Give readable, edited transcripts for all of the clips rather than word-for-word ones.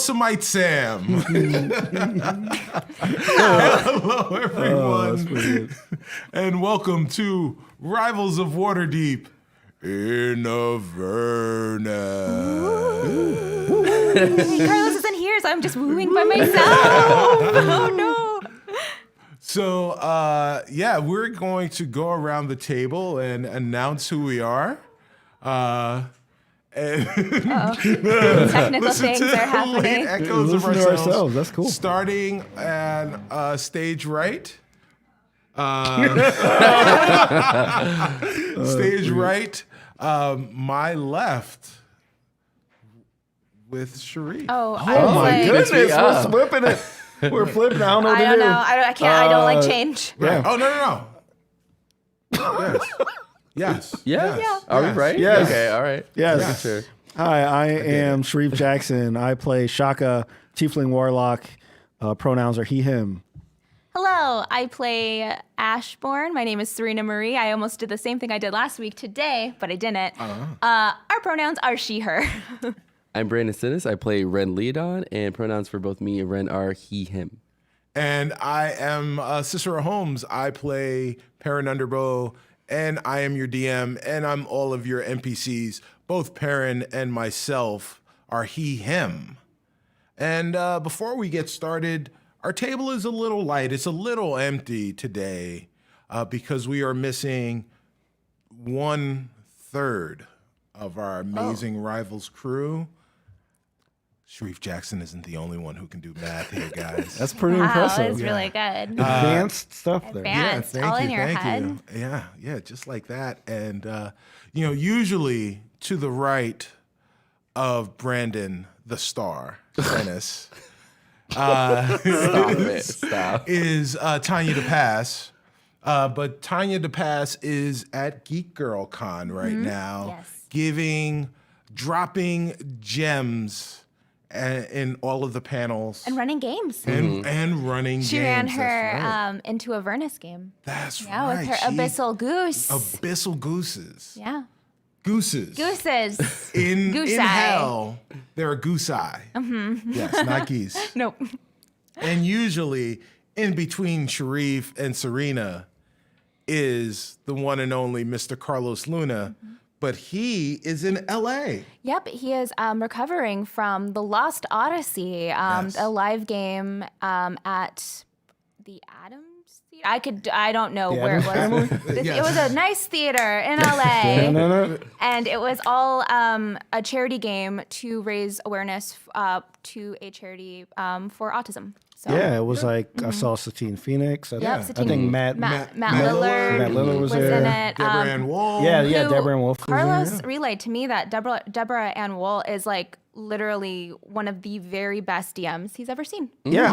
Yosemite Sam. Hello, everyone, and welcome to Rivals of Waterdeep in Avernus. Hey, Carlos isn't here, so I'm just wooing by myself. Oh no. So, we're going to go around the table and announce who we are. And Technical things are happening. late echoes of Listen to ourselves. ourselves. That's cool. Starting at stage right. Stage right. My left with Shareef. Oh Oh my goodness, we're flipping it. We're flipping. I don't know what I to don't do. know. I can't. I don't like change. Yeah. Oh, no. Yes. Yeah? Yes. Are we right? Yes. Okay, all right. Yes. Yes. Sure. Hi, I am Shareef Jackson. I play Shaka, Tiefling Warlock. Pronouns are he, him. Hello, I play Ashbourne. My name is SurenaXMarie. I almost did the same thing I did last week today, but I didn't. Our pronouns are she, her. I'm Brandon Stennis. I play Ren Leadon, and pronouns for both me and Ren are he, him. And I am Cicero Holmes. I play Perrin Underbow, and I am your DM, and I'm all of your NPCs. Both Perrin and myself are he, him. And before we get started, our table is a little light. It's a little empty today because we are missing 1/3 of our amazing Rivals crew. Shareef Jackson isn't the only one who can do math here, guys. That's pretty Wow, impressive. it's really good. Advanced stuff there. Advanced. all in your head. Yeah, just like that. And, usually to the right of Brandon, the star, Stennis, Stop it. Stop. is Tanya DePass. But Tanya DePass is at Geek Girl Con right now, Yes. dropping gems in all of the panels. And running games. And running She games. ran That's her right. into Avernus game. That's Yeah, right. with her She- Abyssal Goose. Abyssal gooses. Yeah. Gooses. Gooses. In Goose-eye. hell, there are goose-eye. Yes, not geese. Nope. And usually, in between Shareef and Surena is the one and only Mr. Carlos Luna, but he is in L.A. Yep, he is recovering from the Lost Odyssey, Yes. a live game at the Adams Theater. I don't know where it was. Yes. It was a nice theater in LA, No. and it was all a charity game to raise awareness to a charity for autism. So. Yeah, it was like I saw Satine Phoenix. Yep, I Satine- think Matt Matt Lillard. Lillard Matt Lillard was in there. it. Deborah Ann Wool. Yeah, who Deborah Ann Wolf was Carlos there, relayed to me that Deborah Ann Wool is like literally one of the very best DMs he's ever seen. Yeah,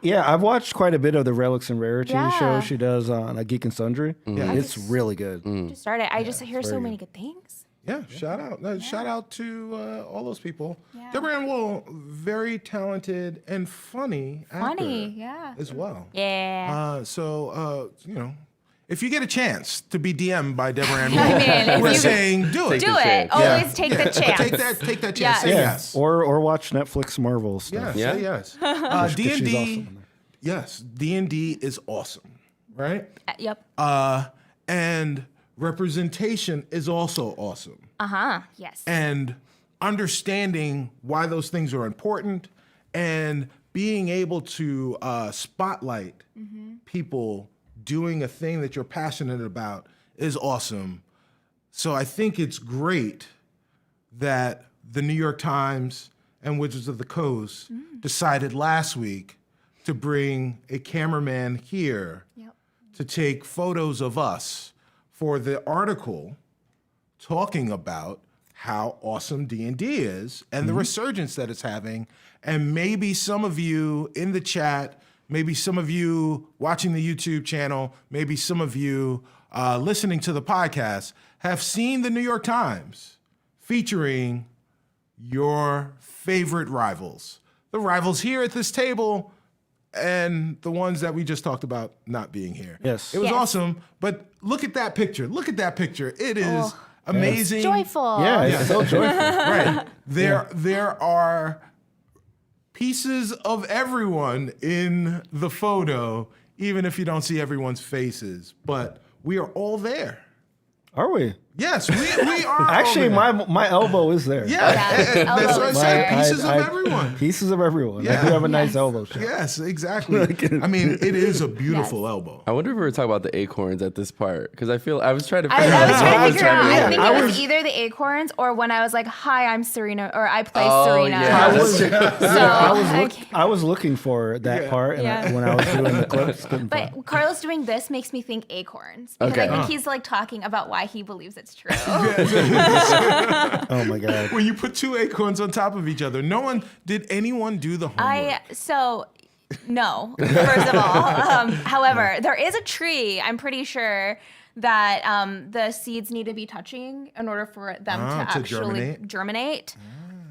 Yeah. I've watched quite a bit of the Relics and Rarities Yeah. show she does on Geek and Sundry. Yeah, it's really good. Just started. I just hear so many good things. Yeah, shout out. Shout out to all those people. Yeah. Deborah Ann Wool, very talented and funny actor Yeah. as well. Yeah. If you get a chance to be DM'd by Deborah Ann I Wool, mean, if we're you- saying do it. Do the it. chance. Always take the chance. Take that chance. Yes. Say Yeah, yes. or watch Netflix Marvel stuff. Yes. Yeah. Say yes. 'Cause she's D&D. awesome in there. Yes. D&D is awesome, right? Yep. And representation is also awesome. Yes. And understanding why those things are important and being able to spotlight people doing a thing that you're passionate about is awesome. So I think it's great that the New York Times and Wizards of the Coast decided last week to bring a cameraman here to take photos of us for the article talking about how awesome D&D is and the resurgence that it's having. And maybe some of you in the chat, maybe some of you watching the YouTube channel, maybe some of you listening to the podcast have seen the New York Times featuring your favorite rivals. The rivals here at this table and the ones that we just talked about not being here. Yes. It was Yes. awesome, but look at that picture. Look at that picture. It is amazing. Joyful. Yeah, it's so joyful. Right. There are pieces of everyone in the photo, even if you don't see everyone's faces. But we are all there. Are we? Yes, we are. Actually, all there. my elbow is there. Yeah, that's elbow what I is said. there. Pieces of everyone. Pieces of everyone. Yeah. I do have a nice Yes. elbow shot. Yes, exactly. I mean, it is a beautiful elbow. I wonder if we were talking about the acorns at this part because I was trying to I figure out. was trying to figure out. I think I it was was- either the acorns or when I was like, "Hi, I'm Surena," or I play Oh, Surena. yeah, that's true. So, I was looking for that part, and Yeah. when I was doing the clips, couldn't find it. but Carlos doing this makes me think acorns because Okay. I think he's like talking about why he believes it's true. Oh my god. When you put two acorns on top of each other, did anyone do the homework? No, first of all. However, there is a tree. I'm pretty sure that the seeds need to be touching in order for them to actually germinate.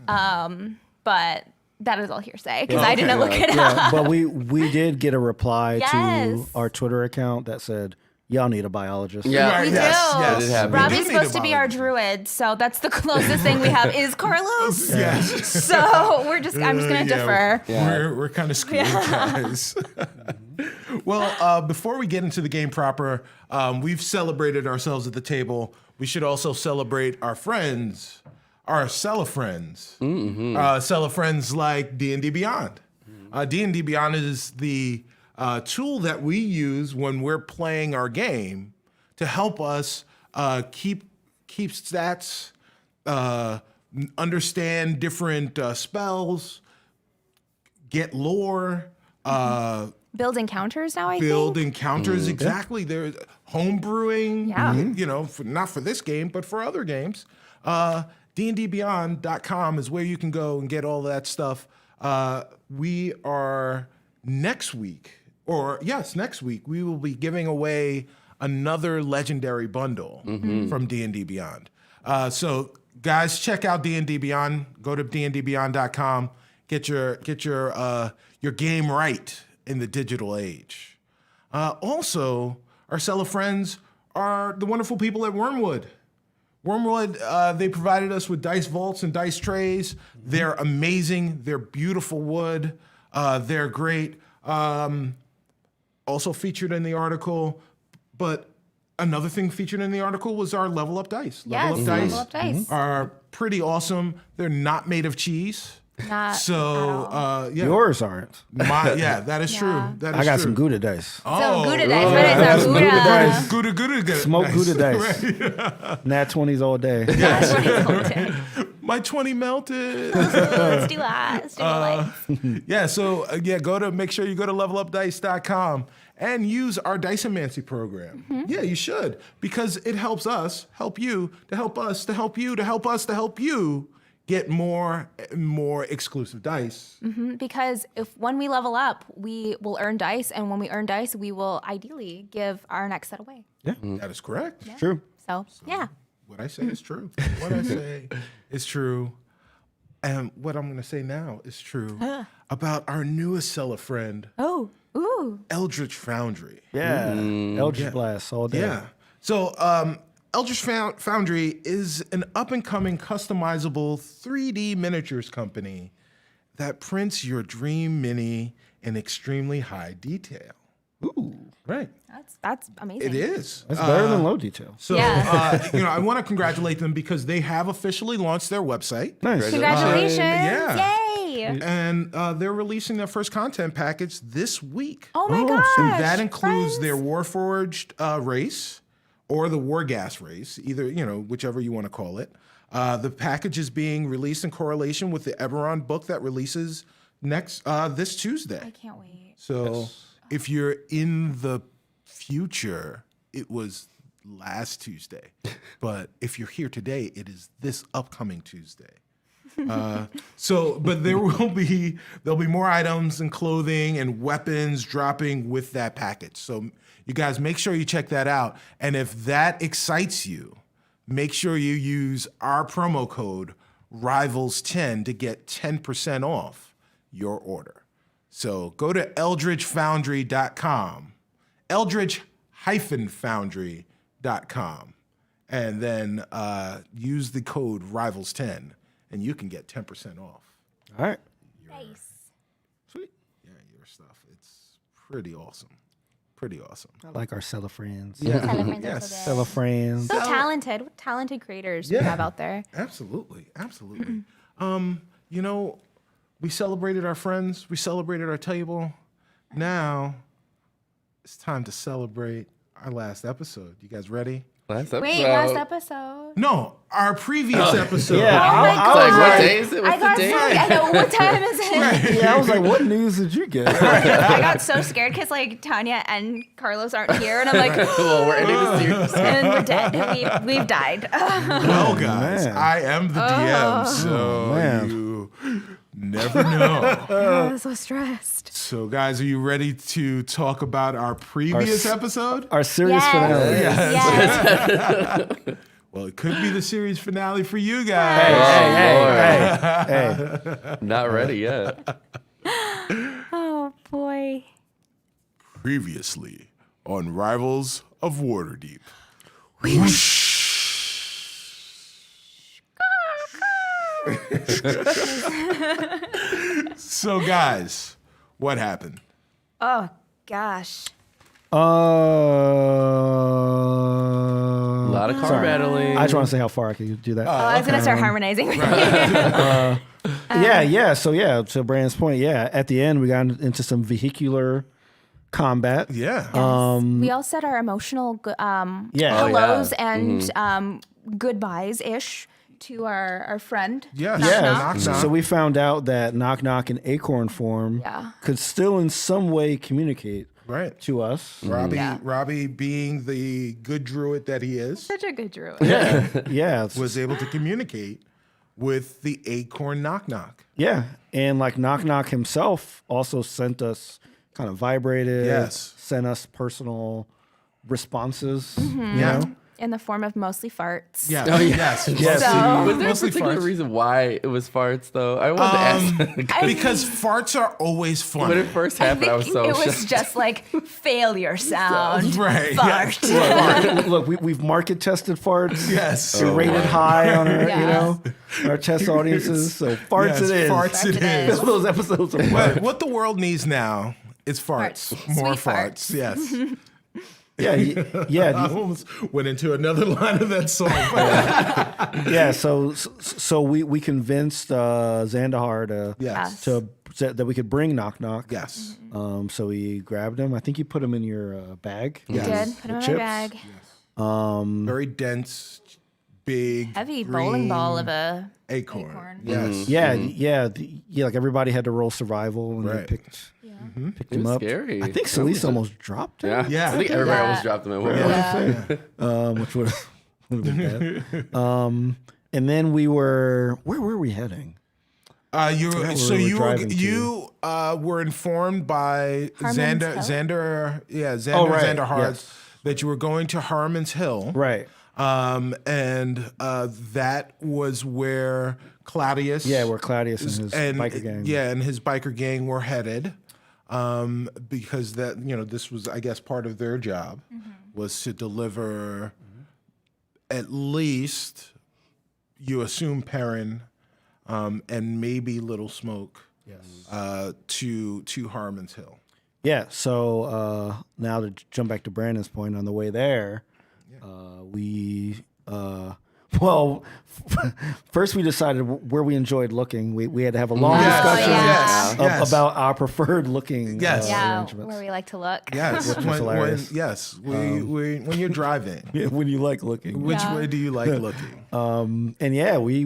But that is all hearsay because I didn't look it up. Yeah, but we did get a reply to Yes. our Twitter account that said, "Y'all need a biologist." Yeah. Right, We yes, do. yes. It happened. We Robbie's do need supposed a to be our biologist. druid, so that's the closest thing we have is Carlos. Yes. So I'm just gonna defer. Yeah. We're kind of screwed, guys. Well, before we get into the game proper, we've celebrated ourselves at the table. We should also celebrate our friends, our Cella friends. Cella friends like D&D Beyond. D&D Beyond is the tool that we use when we're playing our game to help us keep stats, understand different spells, get lore, Build encounters now, I build think. encounters. Exactly. There's home brewing. Yeah. You know, not for this game, but for other games. DndBeyond.com is where you can go and get all that stuff. We are next week, we will be giving away another legendary bundle from D&D Beyond. So guys, check out D&D Beyond. Go to dndbeyond.com. Get your game right in the digital age. Also, our Cella friends are the wonderful people at Wormwood. Wormwood, they provided us with dice vaults and dice trays. They're amazing. They're beautiful wood. They're great. Also featured in the article, but another thing featured in the article was our level up dice. Yes, level up dice. Are pretty awesome. They're not made of cheese. Not So, yeah. Yours aren't. That is true. That is I got true. some Gouda dice. So Gouda dice. oh, What is our some Gouda? Gouda dice. Gouda. Smoked Nice. Gouda dice. Nat 20s all day. My 20 melted. Let's do lights. Yeah, so make sure you go to levelupdice.com and use our Dicemancy program. Yeah, you should, because it helps us help you to help us to help you to help us to help you get more exclusive dice. Because when we level up, we will earn dice, and when we earn dice, we will ideally give our next set away. Yeah, That is correct. true. So yeah. What I say is true. What I say is true. And what I'm going to say now is true about our newest Cella friend, Oh, ooh. Eldritch Foundry. Yeah. Eldritch Blast all day. Yeah. So Eldritch Foundry is an up-and-coming customizable 3D miniatures company that prints your dream mini in extremely high detail. Ooh, Right. That's amazing. It is. that's better than low detail. So, Yeah. I want to congratulate them because they have officially launched their website. Nice. Congratulations. yeah. Yay. And they're releasing their first content package this week. Oh my Oh, gosh. And that includes friends. their Warforged race or the Wargas race, either, whichever you want to call it. The package is being released in correlation with the Eberron book that releases this Tuesday. I can't wait. So if you're in the future, it was last Tuesday. But if you're here today, it is this upcoming Tuesday. But there'll be more items and clothing and weapons dropping with that package. So you guys make sure you check that out. And if that excites you, make sure you use our promo code RIVALS10 to get 10% off your order. So go to eldritchfoundry.com, eldritch-foundry.com, and then use the code RIVALS10, and you can get 10% off. All right. Nice. stuff. It's pretty awesome. Pretty awesome. I like our Cellar friends. Cellar friends. So talented. What talented creators we have out there. Absolutely. You know, we celebrated our friends. We celebrated our table. Now it's time to celebrate our last episode. You guys ready? Last episode. Wait, last episode. No, our previous episode. Yeah. Oh my It's god! like, what day is it? I What's got the so date? I know what time is it. Yeah, I was like, what news did you get? I got so scared because like Tanya and Carlos aren't here, and I'm like, Well, we're ending the series. and we're dead. We've died. Well, guys, man. I am the DM, so man. you never know. I'm so stressed. So, guys, are you ready to talk about our previous episode? Our series finale. Yes. Well, it could be the series finale for you guys. Hey. Not ready yet. Oh boy. Previously on Rivals of Waterdeep. So, guys, what happened? Oh gosh. A lot of car battling. I just want to say how far I can do that. I was gonna start harmonizing. So Brandon's point, at the end we got into some vehicular combat. Yeah. We all said our emotional Yeah. hellos and goodbyes ish to our friend. Yes. Knock, Yeah. knock. Knock, knock. So we found out that Knock Knock in acorn form could still in some way communicate Right. to us. Robbie, being the good druid that he is, Such a good druid. Yeah. was able to communicate with the acorn Knock Knock. Yeah. And like Knock Knock himself also sent us kind of vibrated, sent us personal responses. You know? In the form of mostly farts. Yes. Oh, Yes. Yes. So Was there a Mostly particular farts. reason why it was farts, though? I wanted to ask. Because farts are always When funny. it first I happened, I think was so it was shocked. just like failure sound. Right. Fart. Look, we've market tested farts. Yes. We're rated high on our, Yes. our test audiences. So farts Yes, it is. farts it it is. That's what those episodes are But about. what the world needs now is farts. Farts. More Sweet farts. Yes. Yeah. I almost went into another line of that song. Yeah, so we convinced Zandahar that we could bring Knock Knock. Yes. So we grabbed him. I think you put him in your bag. You did. Put him in my chips. bag. Very dense, big, Heavy green bowling ball of a acorn. acorn. Yes. Yeah. Like everybody had to roll survival when they Right. picked It him was up. scary. I think Celise almost dropped him. Yeah. Yeah. I think everybody almost dropped them at one point. Which would have been bad. And then we were where were we heading? You were were informed by Harmon's Hill? Xander Hards Yes. that you were going to Harmon's Hill. Right. And that was where Claudius. Where Claudius and his biker gang. Yeah, and his biker gang were headed. Because this was, I guess, part of their job was to deliver at least, you assume, Perrin, and maybe Little Smoke to Harmon's Hill. Yeah. So now to jump back to Brandon's point, on the way there, we first we decided where we enjoyed looking. We had to have a long discussion Yes. about our preferred looking Yeah, arrangements. where we like to look. Yes, Which was hilarious. when you're driving, When you like looking. which way do you like looking?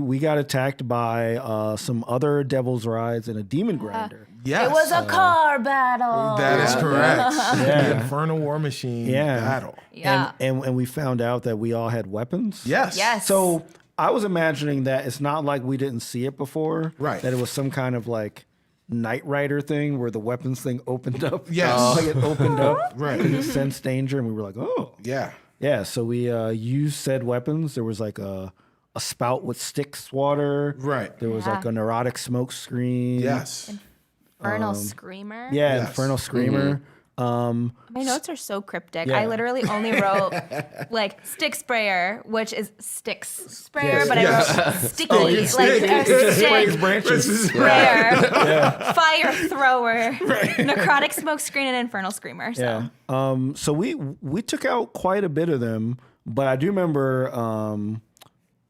We got attacked by some other Devil's Rides and a Demon Grinder. Yes, It was a car battle. that is correct. The Infernal War Machine battle. Yeah. And we found out that we all had weapons. Yes. Yes. So I was imagining that it's not like we didn't see it before. Right. That it was some kind of like Knight Rider thing where the weapons thing opened up. Yes. Like it opened up. Right. And it sensed danger and we were like, oh. Yeah. Yeah. So we used said weapons. There was like a spout with Styx water. Right. There was like a neurotic smoke screen. Yes. Infernal Screamer. Yeah, Yes. Infernal Screamer. Um, My notes are so cryptic. Yeah. I literally only wrote like stick sprayer, which is sticks sprayer, Yes. but I wrote sticky, like it sprays stick branches. sprayer, fire thrower, necrotic smoke screen, and infernal screamer. So. Yeah. So we took out quite a bit of them, but I do remember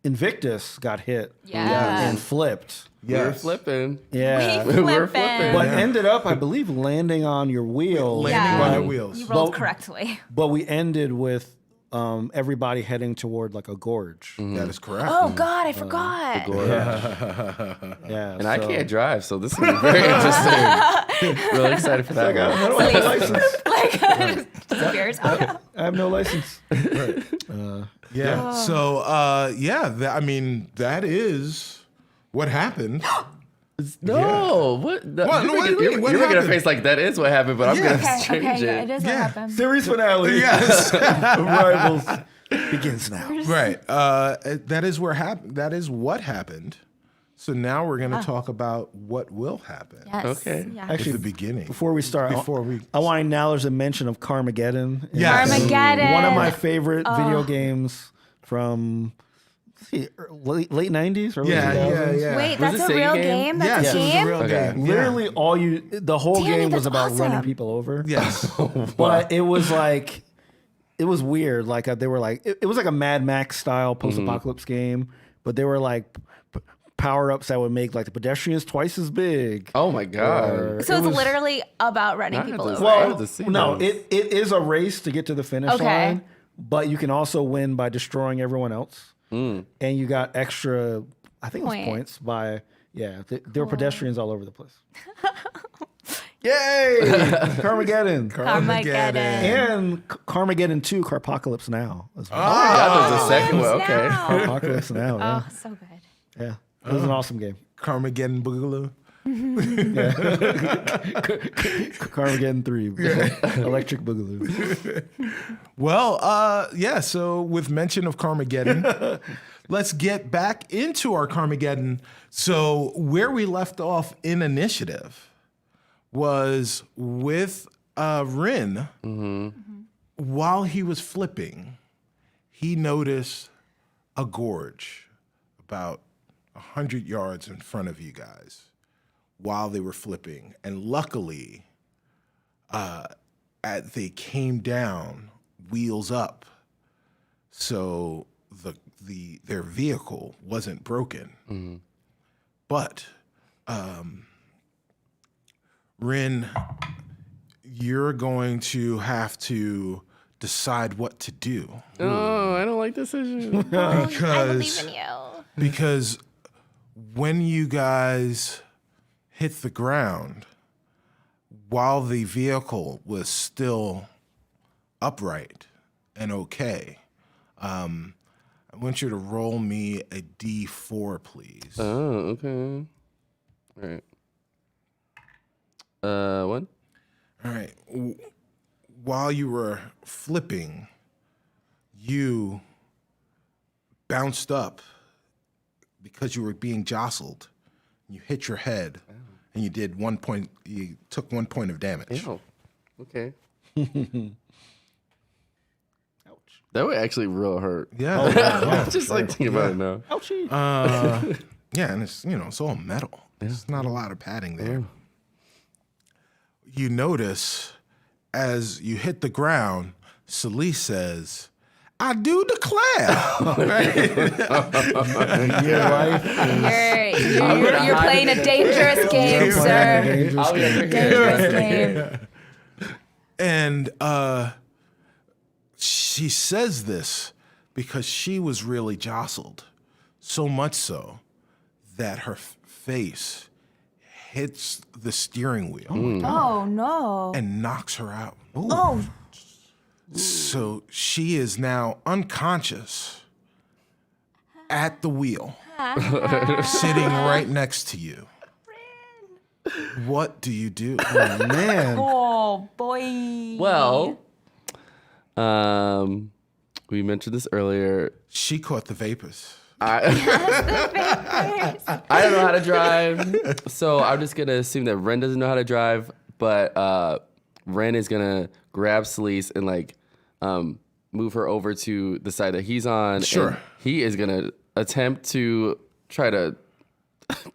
Invictus got hit. Yeah. And flipped. We were flipping. Yeah. We were flipping. flipping. But ended up, I believe, landing on your wheel. Landing on your wheels. You rolled But- correctly. But we ended with everybody heading toward like a gorge. That is correct. Oh God, I forgot. Yeah. And I can't drive, so this is very interesting. Really excited for that. I don't have a license. Like disappears. Oh, no. I have no license. Yeah. So, I mean, that is what happened. No, what? What? No, what do you mean? What you're making a happened? face like that is what happened, but I'm Yeah. gonna Okay, change okay, it it. is what happened. Series finale. Yes. Rivals begins now. Right. That is where That is what happened. So now we're going to talk about what will happen. Yes. Okay. Yeah. At Actually, the beginning. Before we start, we I want to acknowledge the mention of Carmageddon. Yes. Armageddon. One of my favorite video games from late 90s, early 2000s. yeah. Wait, Was that's it a real Sega game? game? That's Yes, a it was game? a real Okay. game. Literally the whole Damn it, game was that's about running awesome. people over. Yes. But it was like, it was weird. Like they were like, it was like a Mad Max style post-apocalypse game, but they were like power-ups that would make like the pedestrians twice as big. Oh my god. Or- So it it's was- literally about running I had people to- over. I had Well, to see no, those. it is a race to get to the finish Okay. line, but you can also win by destroying everyone else. And you got extra, I think it was points by, there were pedestrians all over the place. Yay! Carmageddon. Armageddon. And Carmageddon 2, Carpocalypse Now. As well. That was the second one. Okay. Now. Carpocalypse Now, yeah. Oh, so good. Yeah. It was an awesome game. Carmageddon Boogaloo. Carmageddon 3, Electric Boogaloo. Well, so with mention of Carmageddon, let's get back into our Carmageddon. So where we left off in initiative was with Rin. While he was flipping, he noticed a gorge about 100 yards in front of you guys while they were flipping. And luckily, they came down wheels up, so their vehicle wasn't broken. But Rin, you're going to have to decide what to do Oh, I don't like decisions. I because believe in you. because when you guys hit the ground, while the vehicle was still upright and okay, I want you to roll me a D4, please. Oh, okay. All right. 1. All right. While you were flipping, you bounced up because you were being jostled. You hit your head, and you did 1 point. You took 1 point of damage. Oh, okay. That would actually real hurt. Yeah. Just like thinking about it now. Ouchie. Yeah, and it's all metal. There's not a lot of padding there. You notice as you hit the ground, Celise says, "I do declare." You're playing a dangerous game, sir. I'll be over here. Dangerous game. And she says this because she was really jostled, so much so that her face hits the steering wheel Oh no. and knocks her out. Oh. So she is now unconscious at the wheel, sitting right next to you. What do you do? Oh, man. Oh boy. Well, we mentioned this earlier. She caught the vapors. I don't know how to drive, so I'm just gonna assume that Ren doesn't know how to drive. But Ren is gonna grab Celise and like move her over to the side that he's on. Sure. And he is gonna attempt to try to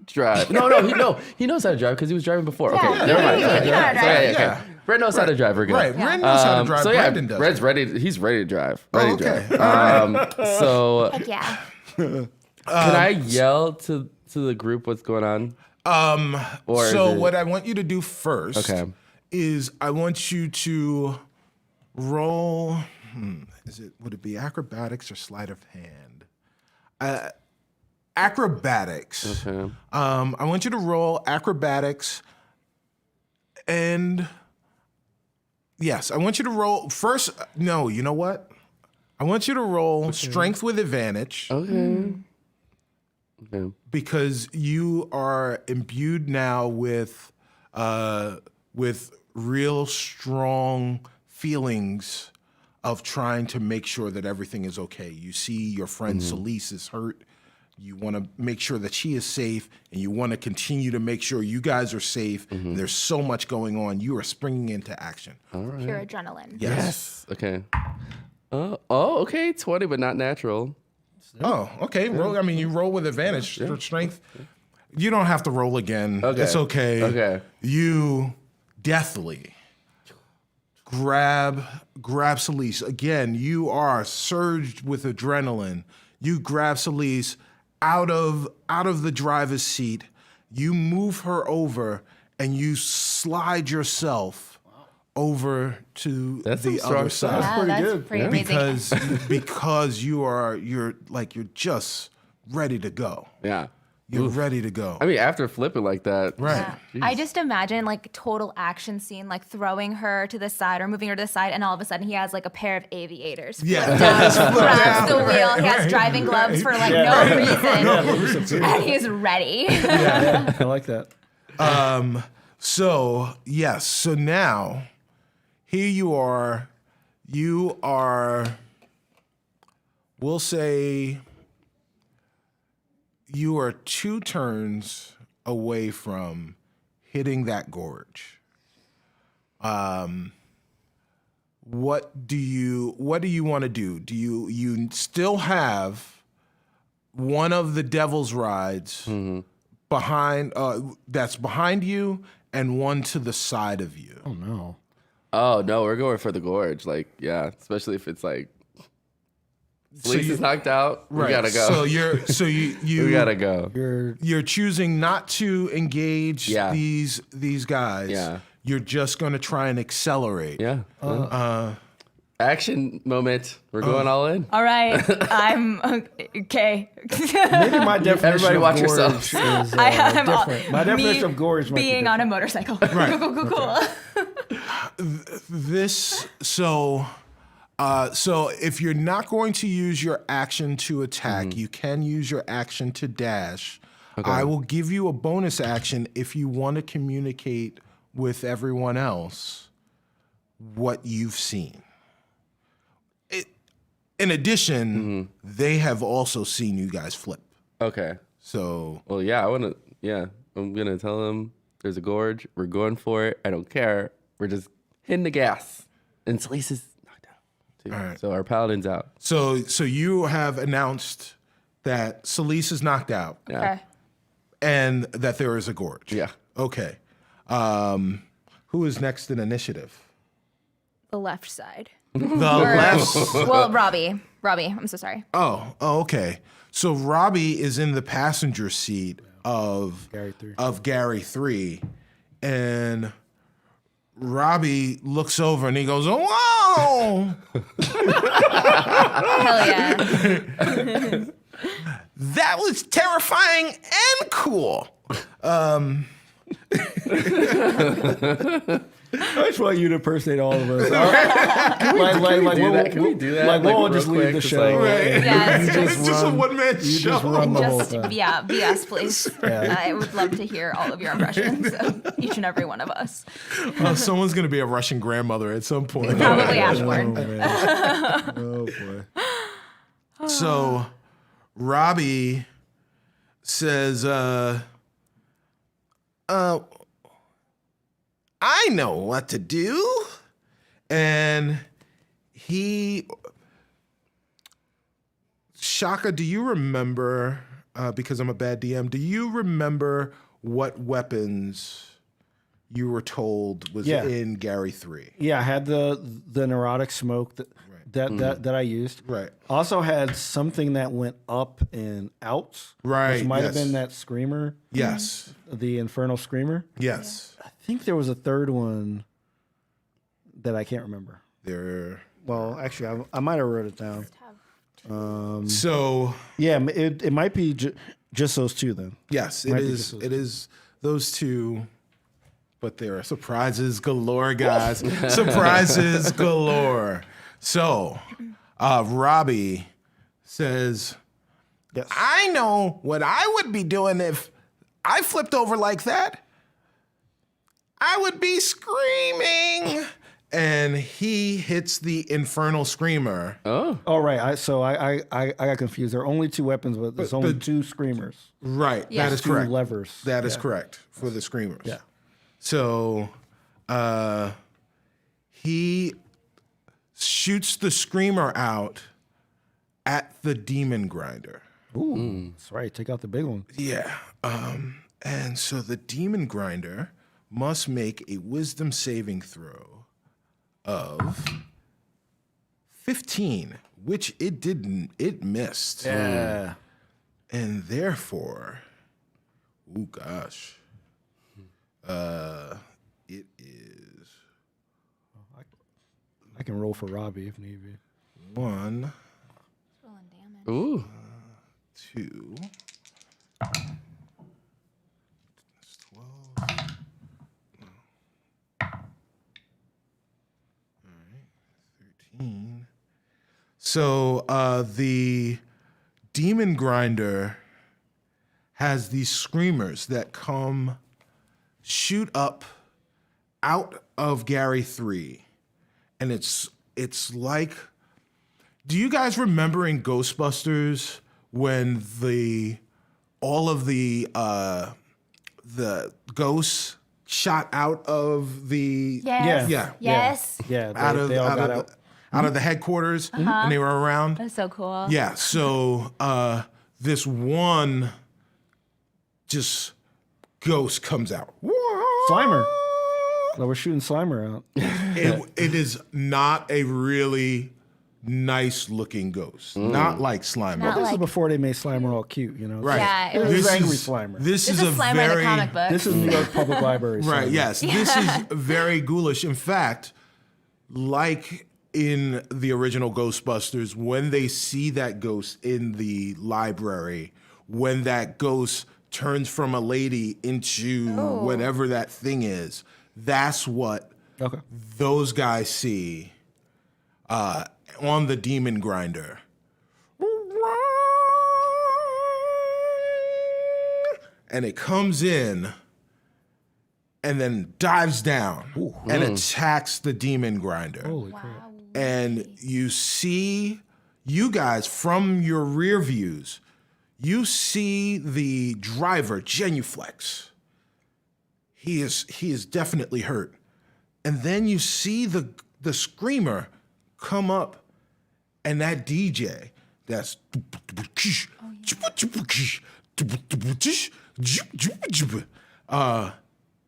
drive. No, he knows how to drive because he was driving before. Okay, never mind. Okay. Ren knows how to drive. We're good. Right, Ren knows how to drive. So yeah, Brandon does. Red's ready. He's ready to drive. Ready to okay. drive. So Heck yeah. can I yell to the group what's going on? Or So what I want you to do first Okay. is I want you to roll. Would it be acrobatics or sleight of hand? Acrobatics. Okay. I want you to roll acrobatics, and yes, I want you to roll first. No, you know what? I want you to roll strength with advantage. Okay. Because you are imbued now with real strong feelings of trying to make sure that everything is okay. You see your friend Celise is hurt. You want to make sure that she is safe, and you want to continue to make sure you guys are safe. There's so much going on. You are springing into action. Pure adrenaline. Yes. Okay. Okay. 20, but not natural. Oh, okay. Roll. I mean, you roll with advantage for strength. You don't have to roll again. Okay. It's okay. Okay. You deathly grab Celise. Again, you are surged with adrenaline. You grab Celise out of the driver's seat. You move her over, and you slide yourself over to the other side. Yeah, that's pretty amazing. Because you're just ready to go. Yeah. You're ready to go. I mean, after flipping like that. Right. Yeah. I just imagine like total action scene, like throwing her to the side or moving her to the side, and all of a sudden he has like a pair of aviators. Yeah. Grabs the wheel. He has driving gloves for like no reason, and he's ready. Yeah, I like that. So yes. So now, here you are. You are. We'll say you are 2 turns away from hitting that gorge. What do you want to do? Do you still have one of the Devil's Rides behind that's behind you and one to the side of you? Oh no. Oh, no, we're going for the gorge. Like, yeah, especially if it's like Celise is knocked out. Right. We gotta go. You we gotta go. You're choosing not to engage Yeah. these guys. Yeah. You're just going to try and accelerate. Yeah. Action moment. We're going all in. All right, I'm okay. Maybe my definition Everybody of watch gorge yourselves. is I'm different. My definition of gorge might be being on a motorcycle. Right. Cool. This so if you're not going to use your action to attack, you can use your action to dash. Okay. I will give you a bonus action if you want to communicate with everyone else what you've seen. In addition, they have also seen you guys flip. Okay. So, Well, yeah, I'm gonna tell them there's a gorge. We're going for it. I don't care. We're just hitting the gas. And Celise is knocked out too. All right. So our paladin's out. so you have announced that Celise is knocked out Yeah. Okay. and that there is a gorge. Yeah. Okay. Who is next in initiative? The left side. The left. Well, Robbie, I'm so sorry. Oh, okay. So Robbie is in the passenger seat of Gary 3, and Robbie looks over and he goes, "Whoa, Hell yeah. that was terrifying and cool." I just want you to impersonate all of us. Can we do that? Like, Like, we'll real just leave quick, the just show. like- Yeah, It's just a one-man You show. just run the whole just thing. BS, please. I would love to hear all of your impressions of each and every one of us. Someone's going to be a Russian grandmother at some point. Probably Ashbourne. Oh boy. So Robbie says, I know what to do. And Shaka, do you remember, because I'm a bad DM, do you remember what weapons you were told was in Gary 3? Yeah, I had the neurotic smoke that I used. Right. Also had something that went up and out. Right. Which might have been that screamer. Yes. The infernal screamer. Yes. I think there was a third one that I can't remember. Well, actually, I might have wrote it down. So yeah, it might be just those two then. Yes, it is. It is those two, but there are surprises galore, guys. Surprises galore. So, Robbie says, Yes. I know what I would be doing if I flipped over like that. I would be screaming. And he hits the infernal screamer. Oh, right. I got confused. There are only two weapons, but there's only two screamers. Right. Yeah. That is Two correct. levers. That is correct for the screamers. Yeah. So he shoots the screamer out at the demon grinder. Ooh, that's right. Take out the big one. Yeah. And so the demon grinder must make a wisdom saving throw of 15, which it didn't. It missed. Yeah. And therefore, oh gosh, it is I can roll for Robbie if need be. 1, Rolling damage. Ooh. 2. That's 12. All right, 13. So the demon grinder has these screamers that shoot up out of Gary 3. And it's like, do you guys remember in Ghostbusters when all of the ghosts shot out of the Yes. yeah Yes. Yeah. They all got out. out of the headquarters and they were around? That's so cool. Yeah, so this one just ghost comes out. Slimer. No, we're shooting Slimer out. It is not a really nice looking ghost. Not like Slimer. Not This is like- before they made Slimer all cute, you know? Right. Yeah, it This was- is angry Slimer. This This is is a Slimer in very the comic book. This is New York Public Library. right. Slimer. Yes, this is very ghoulish. In fact, like in the original Ghostbusters, when they see that ghost in the library, when that ghost turns from a lady into whatever that thing is, that's what Okay. those guys see on the demon grinder. And it comes in and then dives down and attacks the demon grinder. Holy crap. And you guys from your rear views, you see the driver genuflex. He is definitely hurt. And then you see the screamer come up, and that DJ that's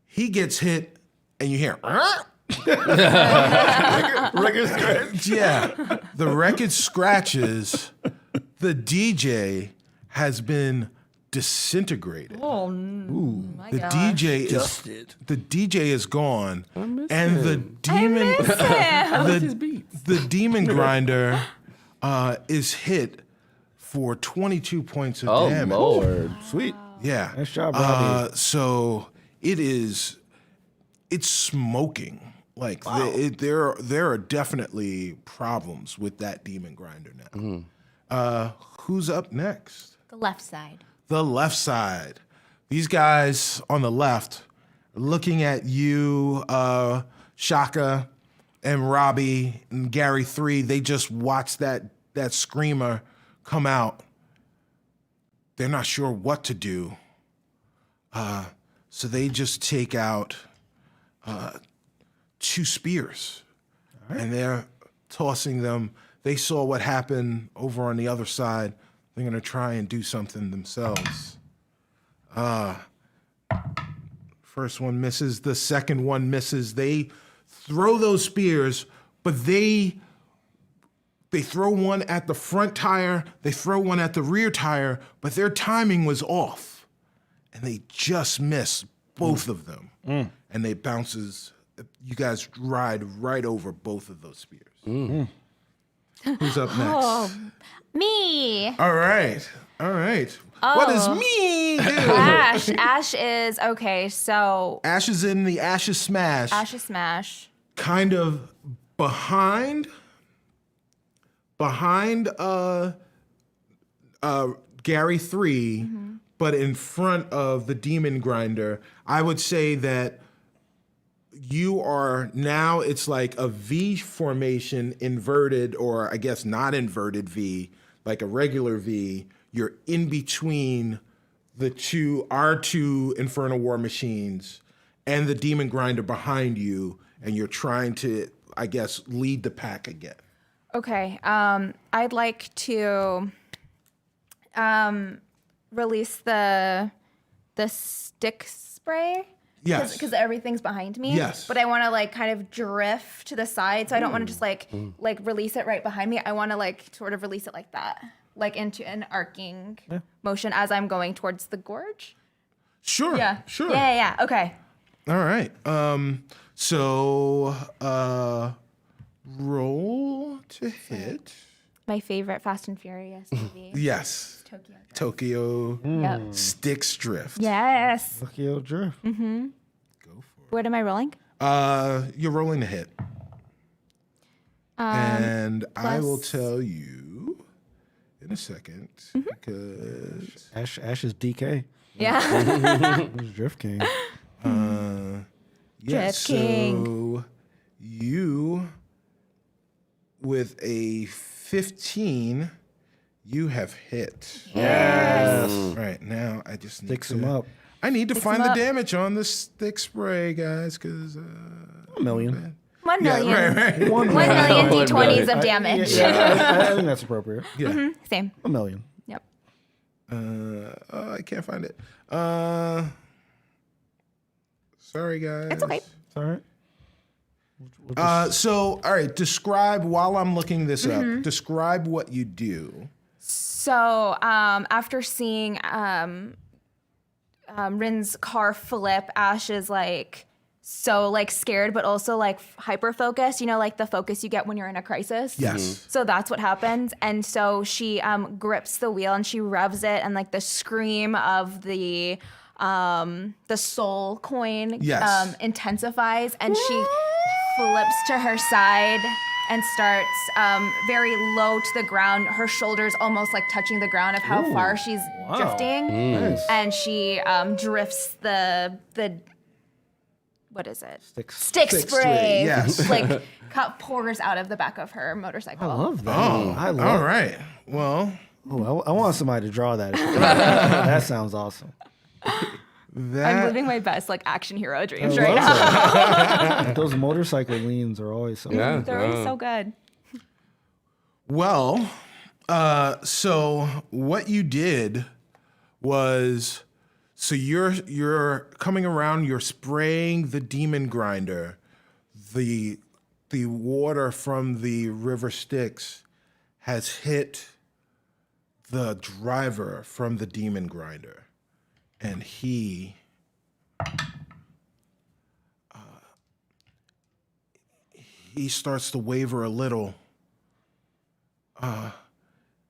he gets hit, and you hear Record scratch. yeah, the record scratches. The DJ has been disintegrated. Oh, my The gosh. the DJ is gone, and the demon grinder is hit for 22 points of Oh, damage. Lord. Sweet. Yeah. Nice job, Robbie. So it's smoking. Like there are definitely problems with that demon grinder now. Who's up next? The left side. The left side. These guys on the left are looking at you, Shaka, and Robbie and Gary 3. They just watched that screamer come out. They're not sure what to do. So they just take out 2 spears, and they're tossing them. They saw what happened over on the other side. They're going to try and do something themselves. First one misses. The second one misses. They throw those spears, but they throw one at the front tire. They throw one at the rear tire, but their timing was off, and they just miss both of them. And they bounces. You guys ride right over both of those spears. Who's up next? Oh, me. All right. What does me do? Ash. Ash is okay. So Ash is in the Ash's Smash. Ash's Smash. Kind of behind Gary 3, but in front of the Demon Grinder. I would say that you are now, it's like a V formation, inverted, or I guess not inverted V, like a regular V. You're in between our two Infernal War Machines and the Demon Grinder behind you, and you're trying to, I guess, lead the pack again. Okay. I'd like to release the stick spray. Yes. Because everything's behind me. Yes. But I want to like kind of drift to the side, so I don't want to just like release it right behind me. I want to like sort of release it like that, like into an arcing motion as I'm going towards the gorge. Sure. Yeah. Sure. Yeah. Okay. All right. So roll to hit. My favorite Fast and Furious movie. Yes. Tokyo Yep. Sticks Drift. Yes. Tokyo Drift. Go for What am I rolling? it. You're rolling to hit. And I will tell you in a second because Ash is DK. Yeah. He's Drift King. yes, Drift King. so you with a 15, you have hit. Yes. Right now, I just need Sticks to, him up. I need to find him the up. damage on the stick spray, guys, because 1 million. 1 million. right. 1 million d20s of damage. I think that's appropriate. Yeah. Same. 1 million. Yep. I can't find it. Sorry, guys. It's okay. It's all right. So, all right, describe, while I'm looking this up, describe what you do. So after seeing Rin's car flip, Ash is like so like scared, but also like hyper focused. You know, like the focus you get when you're in a crisis. Yes. So that's what happens, and so she grips the wheel and she revs it, and like the scream of the soul coin Yes. Intensifies, and she flips to her side and starts very low to the ground, her shoulders almost like touching the ground of how far she's drifting. Nice. And she drifts the what is it? Stick Stick spray, spray. yes. Like pours out of the back of her motorcycle. I love that. Oh, I love all right. Well, I want somebody to draw that. That sounds awesome. that I'm living my best like action hero dreams I right love now. that. Those motorcycle leans are always so Yeah. They're always so good. well, so what you did was, so you're coming around, you're spraying the Demon Grinder. The water from the river Styx has hit the driver from the Demon Grinder, and he starts to waver a little.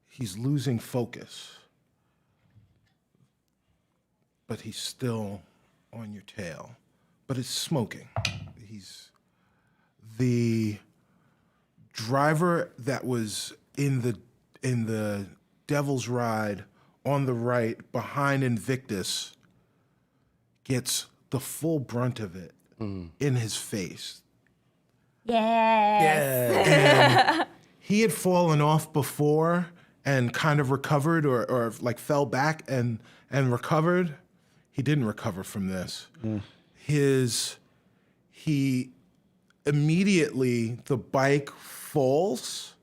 He's losing focus, but he's still on your tail. But it's smoking. The driver that was in the Devil's Ride on the right behind Invictus gets the full brunt of it in his face. Yes. He had fallen off before and kind of recovered or like fell back and recovered. He didn't recover from this. he immediately, the bike falls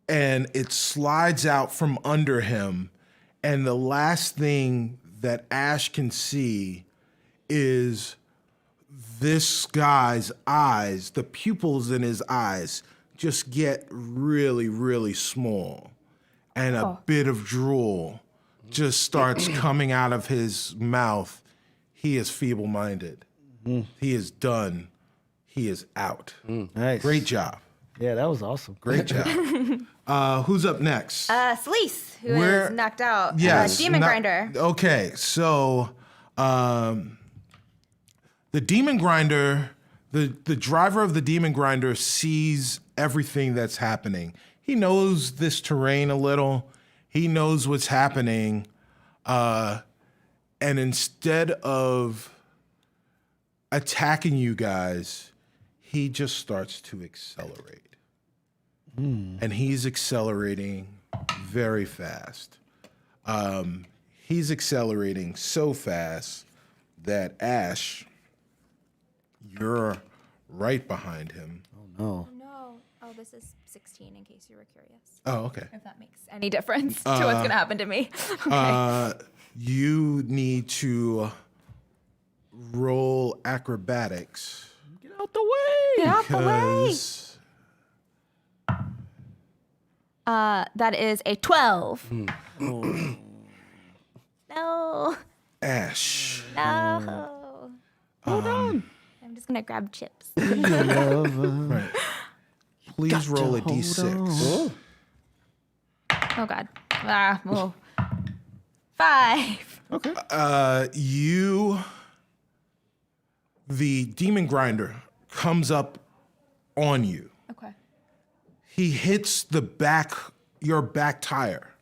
and it slides out from under him. And the last thing that Ash can see is this guy's eyes, the pupils in his eyes just get really, really small. And a bit of drool just starts coming out of his mouth. He is feeble-minded. He is done. He is out. Nice. Great job. Yeah, that was awesome. Great job. Who's up next? Sleece, who is knocked out. Yes. Demon Grinder. Okay, so the Demon Grinder, the driver of the Demon Grinder sees everything that's happening. He knows this terrain a little. He knows what's happening. And instead of attacking you guys, he just starts to accelerate. And he's accelerating very fast. He's accelerating so fast that Ash, you're right behind him. Oh. No. Oh, this is 16 in case you were curious. Oh, okay. If that makes any difference to what's going to happen to me. Okay. You need to roll acrobatics. Get out the way. Get out the way. Because That is a 12. No. Ash. No. Hold on. I'm just going to grab chips. Right. Please roll a d6. Oh, God. Oh. 5. Okay. The Demon Grinder comes up on you. Okay. He hits your back tire.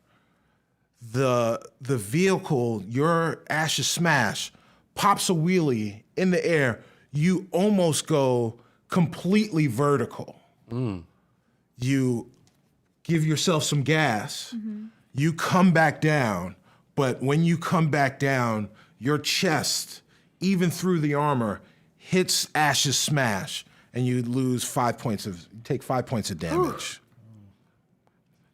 The vehicle, your Ash's smash, pops a wheelie in the air. You almost go completely vertical. You give yourself some gas. You come back down, but when you come back down, your chest, even through the armor, hits Ash's smash, and you lose take 5 points of damage.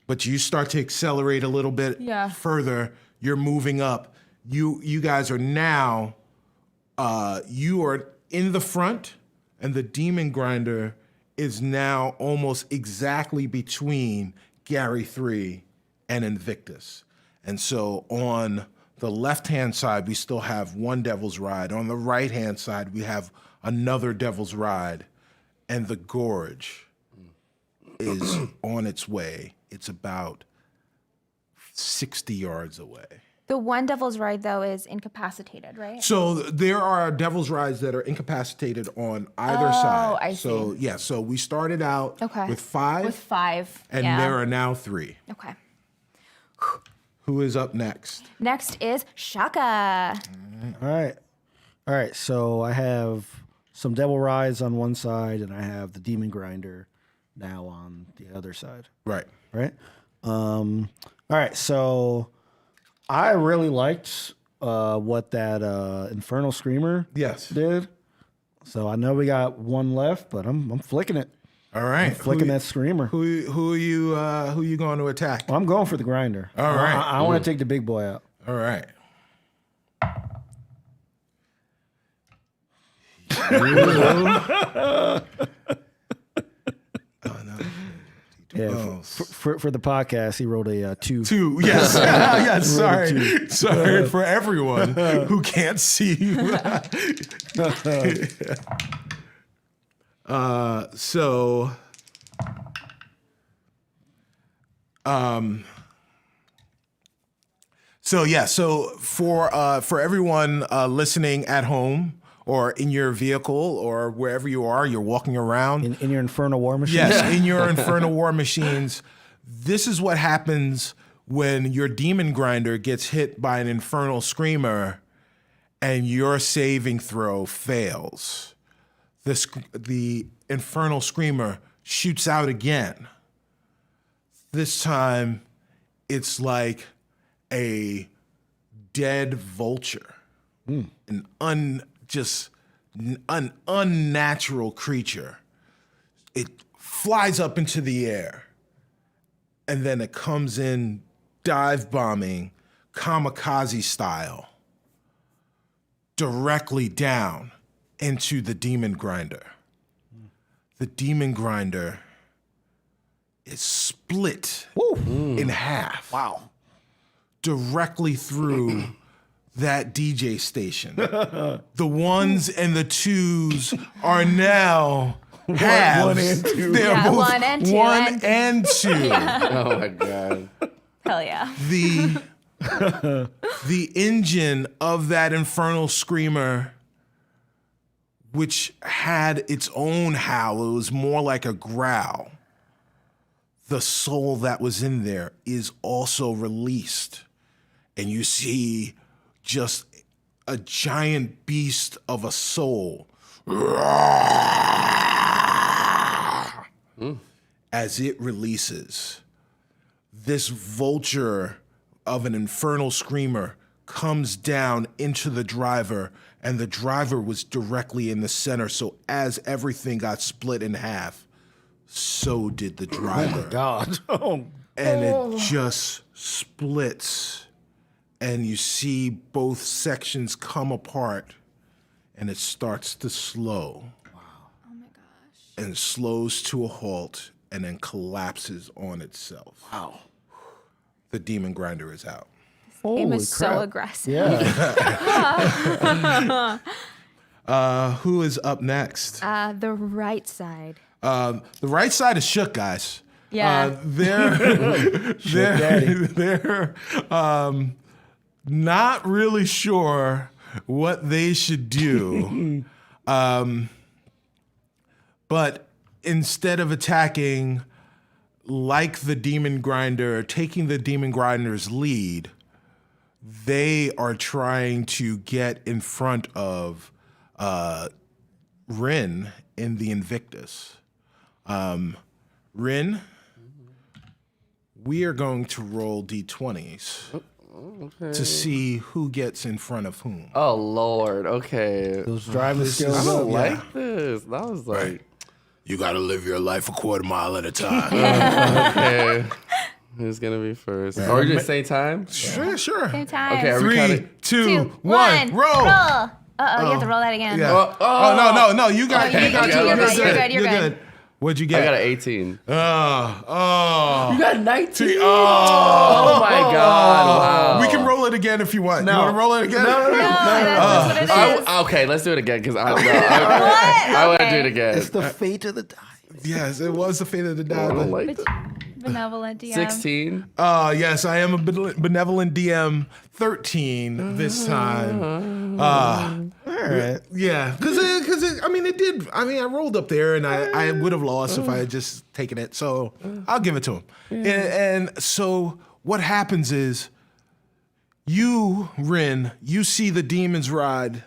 But you start to accelerate a little bit further. You're moving up. You guys are now, you are in the front, and the Demon Grinder is now almost exactly between Gary 3 and Invictus. And so on the left-hand side, we still have one Devil's Ride. On the right-hand side, we have another Devil's Ride. And the Gorge is on its way. It's about 60 yards away. The one Devil's Ride, though, is incapacitated, right? So there are Devil's Rides that are incapacitated on either side. Oh, I see. So we started out with 5. With 5. And there are now 3. Okay. Who is up next? Next is Shaka. All right. So I have some Devil Rides on one side, and I have the Demon Grinder now on the other side. Right. All right. So I really liked what that Infernal Screamer did. So I know we got one left, but I'm flicking it. All right. I'm flicking that Screamer. Who are you going to attack? Well, I'm going for the Grinder. All right. I want to take the big boy out. All right. Yeah, for the podcast, he wrote a 2. 2, yes. Yes, sorry. Sorry for everyone who can't see you. So for everyone listening at home or in your vehicle or wherever you are, you're walking around. In your Infernal War Machine? Yes, in your Infernal War Machines. This is what happens when your Demon Grinder gets hit by an Infernal Screamer and your saving throw fails. The Infernal Screamer shoots out again. This time, it's like a dead vulture, just an unnatural creature. It flies up into the air, and then it comes in dive bombing, kamikaze style, directly down into the demon grinder. The demon grinder is split in half. Wow. Directly through that DJ station. The ones and the twos are now halves. One and two. They're Yeah, both one and two one and- and two. Oh my god. Hell yeah. The engine of that infernal screamer, which had its own howl, it was more like a growl. The soul that was in there is also released. And you see just a giant beast of a soul as it releases. This vulture of an infernal screamer comes down into the driver, and the driver was directly in the center. So as everything got split in half, so did the driver. God. Oh. And it just splits, and you see both sections come apart, and it starts to slow. Oh my gosh. And slows to a halt, and then collapses on itself. Wow. The demon grinder is out. Game is so crap. aggressive. Yeah. Who is up next? The right side. The right side is shook, guys. Yeah. They're not really sure what they should do. But instead of attacking like the demon grinder, taking the demon grinder's lead, they are trying to get in front of Rin in the Invictus. Rin, we are going to roll d20s to see who gets in front of whom. Oh Lord. Okay. Those driving I skills. don't Yeah. like this. That was like You got to live your life a quarter mile at a time. okay. Who's gonna be first? Are we just say time? Sure. Same time. Okay, are we 3, counting? 2, 1, roll. Uh-oh, you have to roll that again. Yeah. No, you got you're good. You're good. What'd you get? I got an 18. Oh. You got 19. Oh. Oh my God! Wow. We can roll it again if you want. You want to roll it again? No, that's what it is. Okay, let's do it again because I want to do it again. It's the fate of the die. Yes, it was the fate of the I don't die. like that. Benevolent DM. 16. Yes, I am a benevolent DM. 13 this time. All right. Yeah, because it did. I mean, I rolled up there, and I would have lost if I had just taken it. So I'll give it to him. And so what happens is, you, Rin, you see the demon's ride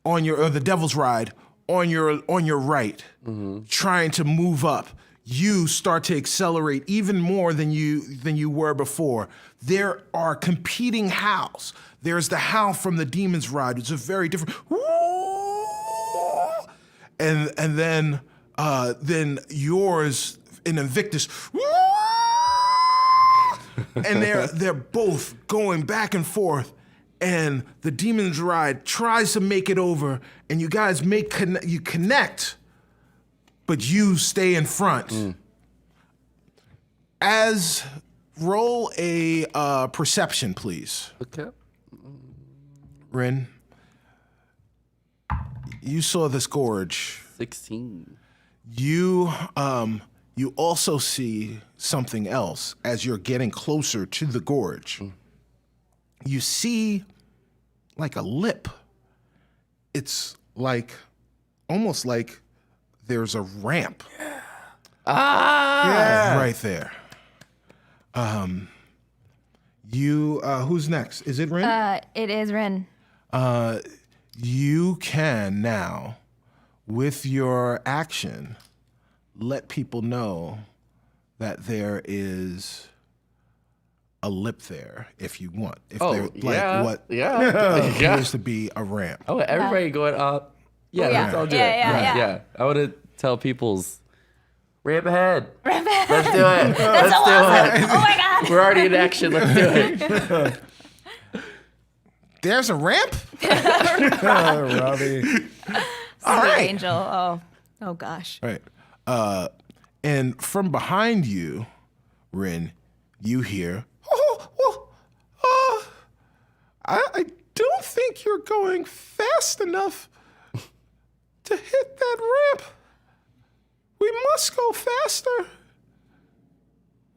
or the devil's ride on your right, trying to move up. You start to accelerate even more than you were before. There are competing howls. There's the howl from the demon's ride. It's a very different. And then yours in Invictus. And they're both going back and forth. And the demon's ride tries to make it over, and you guys you connect, but you stay in front. Roll a perception, please. Okay. Rin, you saw this gorge. 16. You also see something else as you're getting closer to the gorge. You see like a lip. It's like almost like there's a ramp. Right there. Who's next? Is it Rin? It is Rin. You can now, with your action, let people know that there is a lip there if you want. If Oh, they're yeah. what Yeah. appears to be a ramp. Oh, everybody going up. Yeah, Yeah. let's all do Yeah, it. yeah. I want to tell people's ramp ahead. Ramp ahead. Let's do it. That's so awesome. Oh my God. We're already in action. Let's do it. There's a ramp? Robbie. All right. Angel. Oh gosh. Right. And from behind you, Rin, you hear, I don't think you're going fast enough to hit that ramp. We must go faster.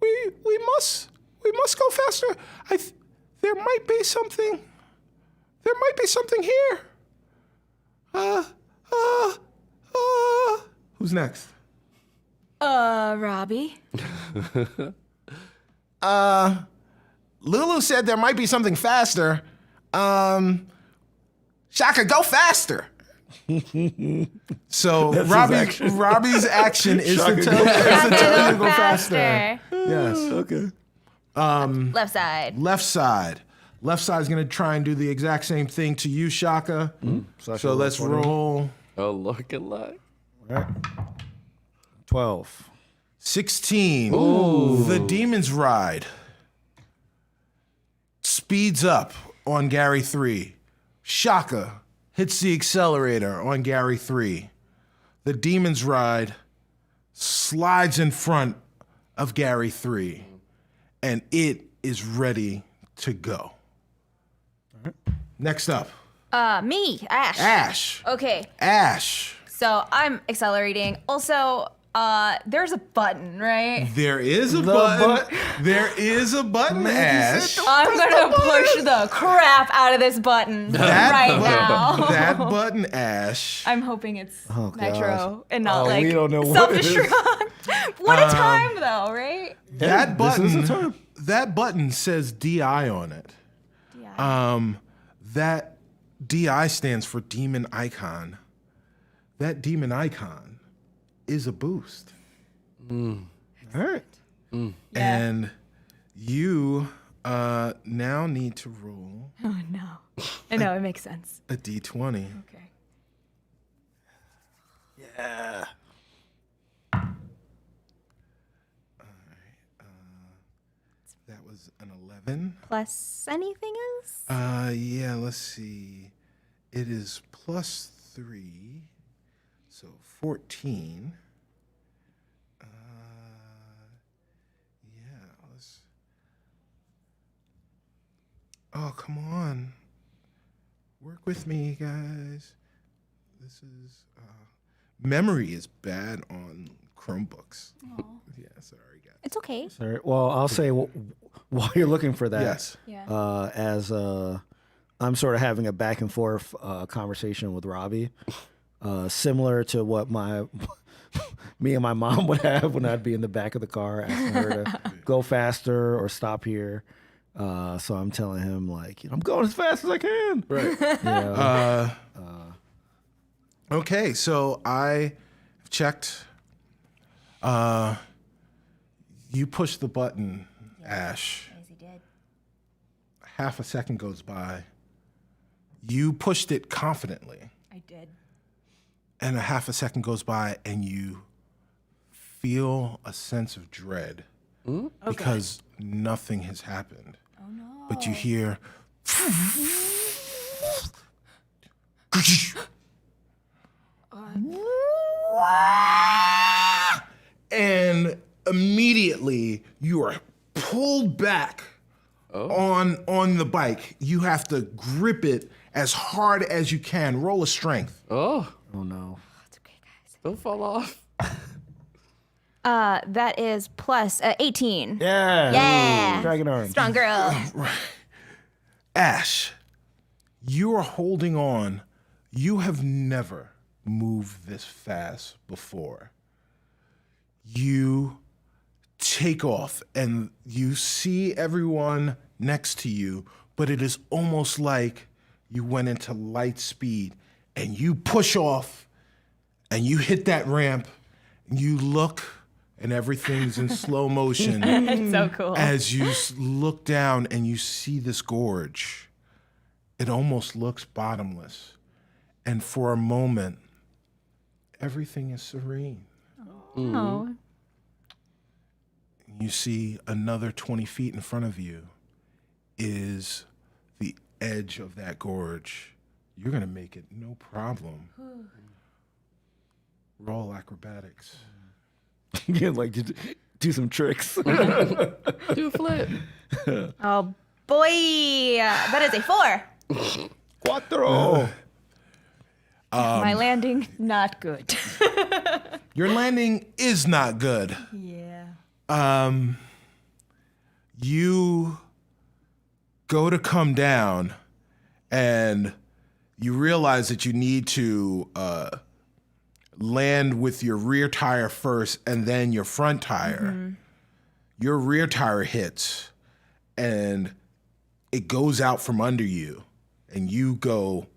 We must go faster. There might be something. There might be something here. Who's next? Robbie. Lulu said there might be something faster. Shaka, go faster. So Robbie's action is to tell you to go faster. Yes. Okay. Left side. Left side. Left side is going to try and do the exact same thing to you, Shaka. So let's roll. Oh, look at luck. All right. 12. 16. Ooh. The Demon's Ride speeds up on Gary 3. Shaka hits the accelerator on Gary 3. The Demon's Ride slides in front of Gary 3, and it is ready to go. Next up. Me, Ash. Ash. Okay. Ash. So I'm accelerating. Also, there's a button, right? There is a button. There is a button, Ash. I'm gonna push the crap out of this button now. That button, Ash. I'm hoping it's gosh. nitro and not we don't know what self-destruct. What a time, though, right? That button. This is a time. That button says DI on it. Yeah. That DI stands for Demon Icon. That Demon Icon is a boost. All right. And you now need to roll Oh no. I know it makes sense. a D20. Okay. Yeah. That was an 11. Plus anything else? Yeah, let's see. It is plus 3, so 14. Yeah, let's. Oh, come on. Work with me, guys. This is. Memory is bad on Chromebooks. Yeah, sorry, guys. It's okay. Sorry. Well, I'll say while you're looking for that, Yes. Yeah. as I'm sort of having a back and forth conversation with Robbie, similar to what me and my mom would have when I'd be in the back of the car asking her to go faster or stop here. So I'm telling him like, I'm going as fast as I can. Right. You know? Okay, so I checked. You push the button, Ash. Yes, he did. Half a second goes by. You pushed it confidently, I did. and a half a second goes by, and you feel a sense of dread because nothing has happened. Oh no. But you hear. And immediately you are pulled back on the bike. You have to grip it as hard as you can. Roll a strength. Oh, No. It's okay, guys. don't fall off. That is plus 18. Yeah. Yeah. Dragon arm. Strong girl. Ash, you are holding on. You have never moved this fast before. You take off and you see everyone next to you, but it is almost like you went into light speed and you push off and you hit that ramp and you look and everything's in slow motion. It's so cool. As you look down and you see this gorge, it almost looks bottomless. And for a moment, everything is serene. Oh. You see another 20 feet in front of you is the edge of that gorge. You're going to make it no problem. Roll acrobatics. Yeah, like do some tricks. Do a flip. Oh boy, that is a 4. Cuatro. My landing, not good. Your landing is not good. Yeah. You go to come down and you realize that you need to land with your rear tire first and then your front tire. Your rear tire hits and it goes out from under you and you go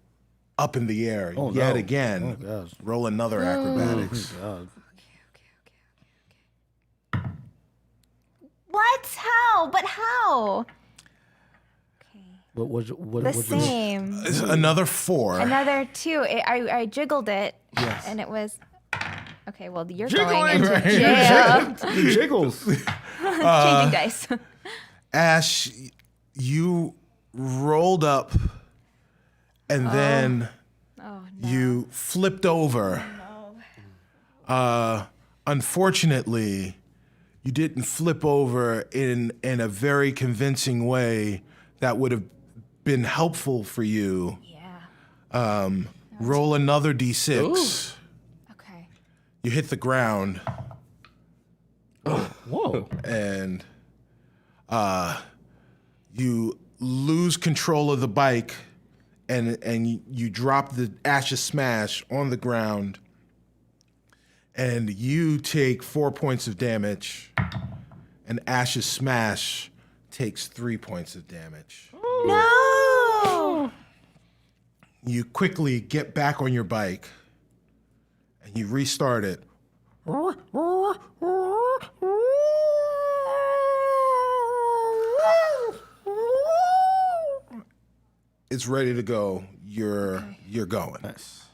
up in the air yet again. Oh, gosh. Roll another acrobatics. God. What? How? But how? What The same. It's another 4. Another 2. I jiggled it. Yes. And it was. Okay, well, you're Jiggling, going into right? jail. The jiggles. Changing dice. Ash, you rolled up and then Oh, no. you flipped over. Unfortunately, you didn't flip over in a very convincing way that would have been helpful for you. Yeah. Roll another d6. Okay. You hit the ground Whoa. and you lose control of the bike and you drop the Ash's smash on the ground and you take 4 points of damage and Ash's smash takes 3 points of damage. No! You quickly get back on your bike and you restart it. It's ready to go. You're going. Nice.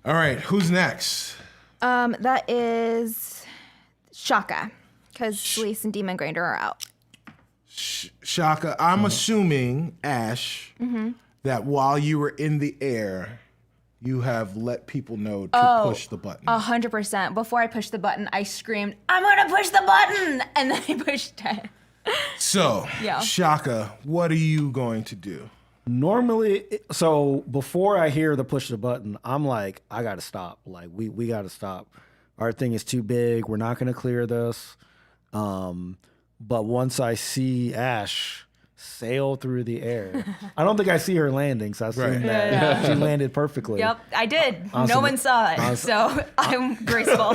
All right, who's next? That is Shaka, because Sleece and Demon Grinder are out. Shaka, I'm assuming, Ash, that while you were in the air, you have let people know to push the button. 100%. Before I pushed the button, I screamed, "I'm gonna push the button!" And then I pushed it. So, Yeah. Shaka, what are you going to do? Normally, so before I hear the push the button, I'm like, I gotta stop. Like we gotta stop. Our thing is too big. We're not gonna clear this. But once I see Ash sail through the air, I don't think I see her landing, so I assume Right. that she landed perfectly. Yep, I did. Awesome. No one saw it, so I'm graceful.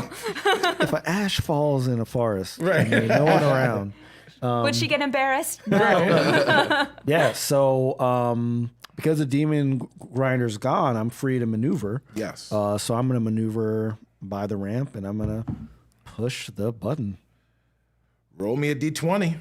If an ash falls in a forest, and there's no one around. Would she get embarrassed? No. Yeah, so because the demon grinder's gone, I'm free to maneuver. Yes. So I'm going to maneuver by the ramp, and I'm going to push the button. Roll me a d20.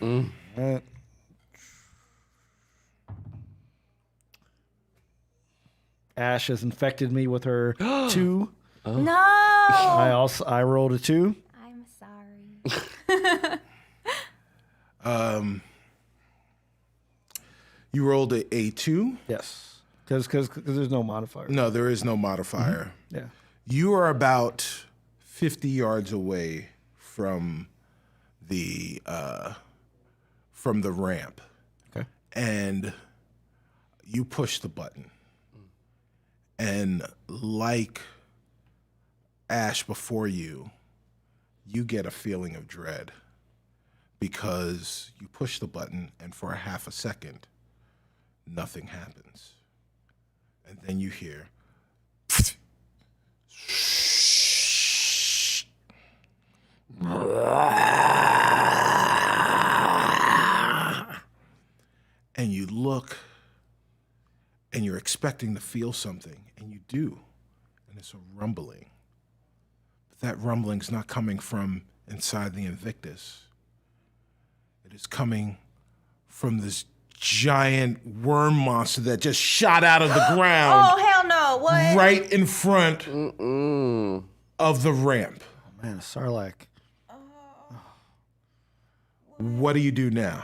Ash has infected me with her 2. No. I rolled a 2. I'm sorry. You rolled a 2. Yes, because there's no modifier. No, there is no modifier. Yeah. You are about 50 yards away from the ramp, Okay. and you push the button. And like Ash before you get a feeling of dread because you push the button and for a half a second, nothing happens. And then you hear and you look and you're expecting to feel something, and you do, and it's a rumbling. But that rumbling's not coming from inside the Invictus. It is coming from this giant worm monster that just shot out of the ground. Oh, hell no. No, what? right in front of the ramp. Oh, man, Sarlacc. What do you do now?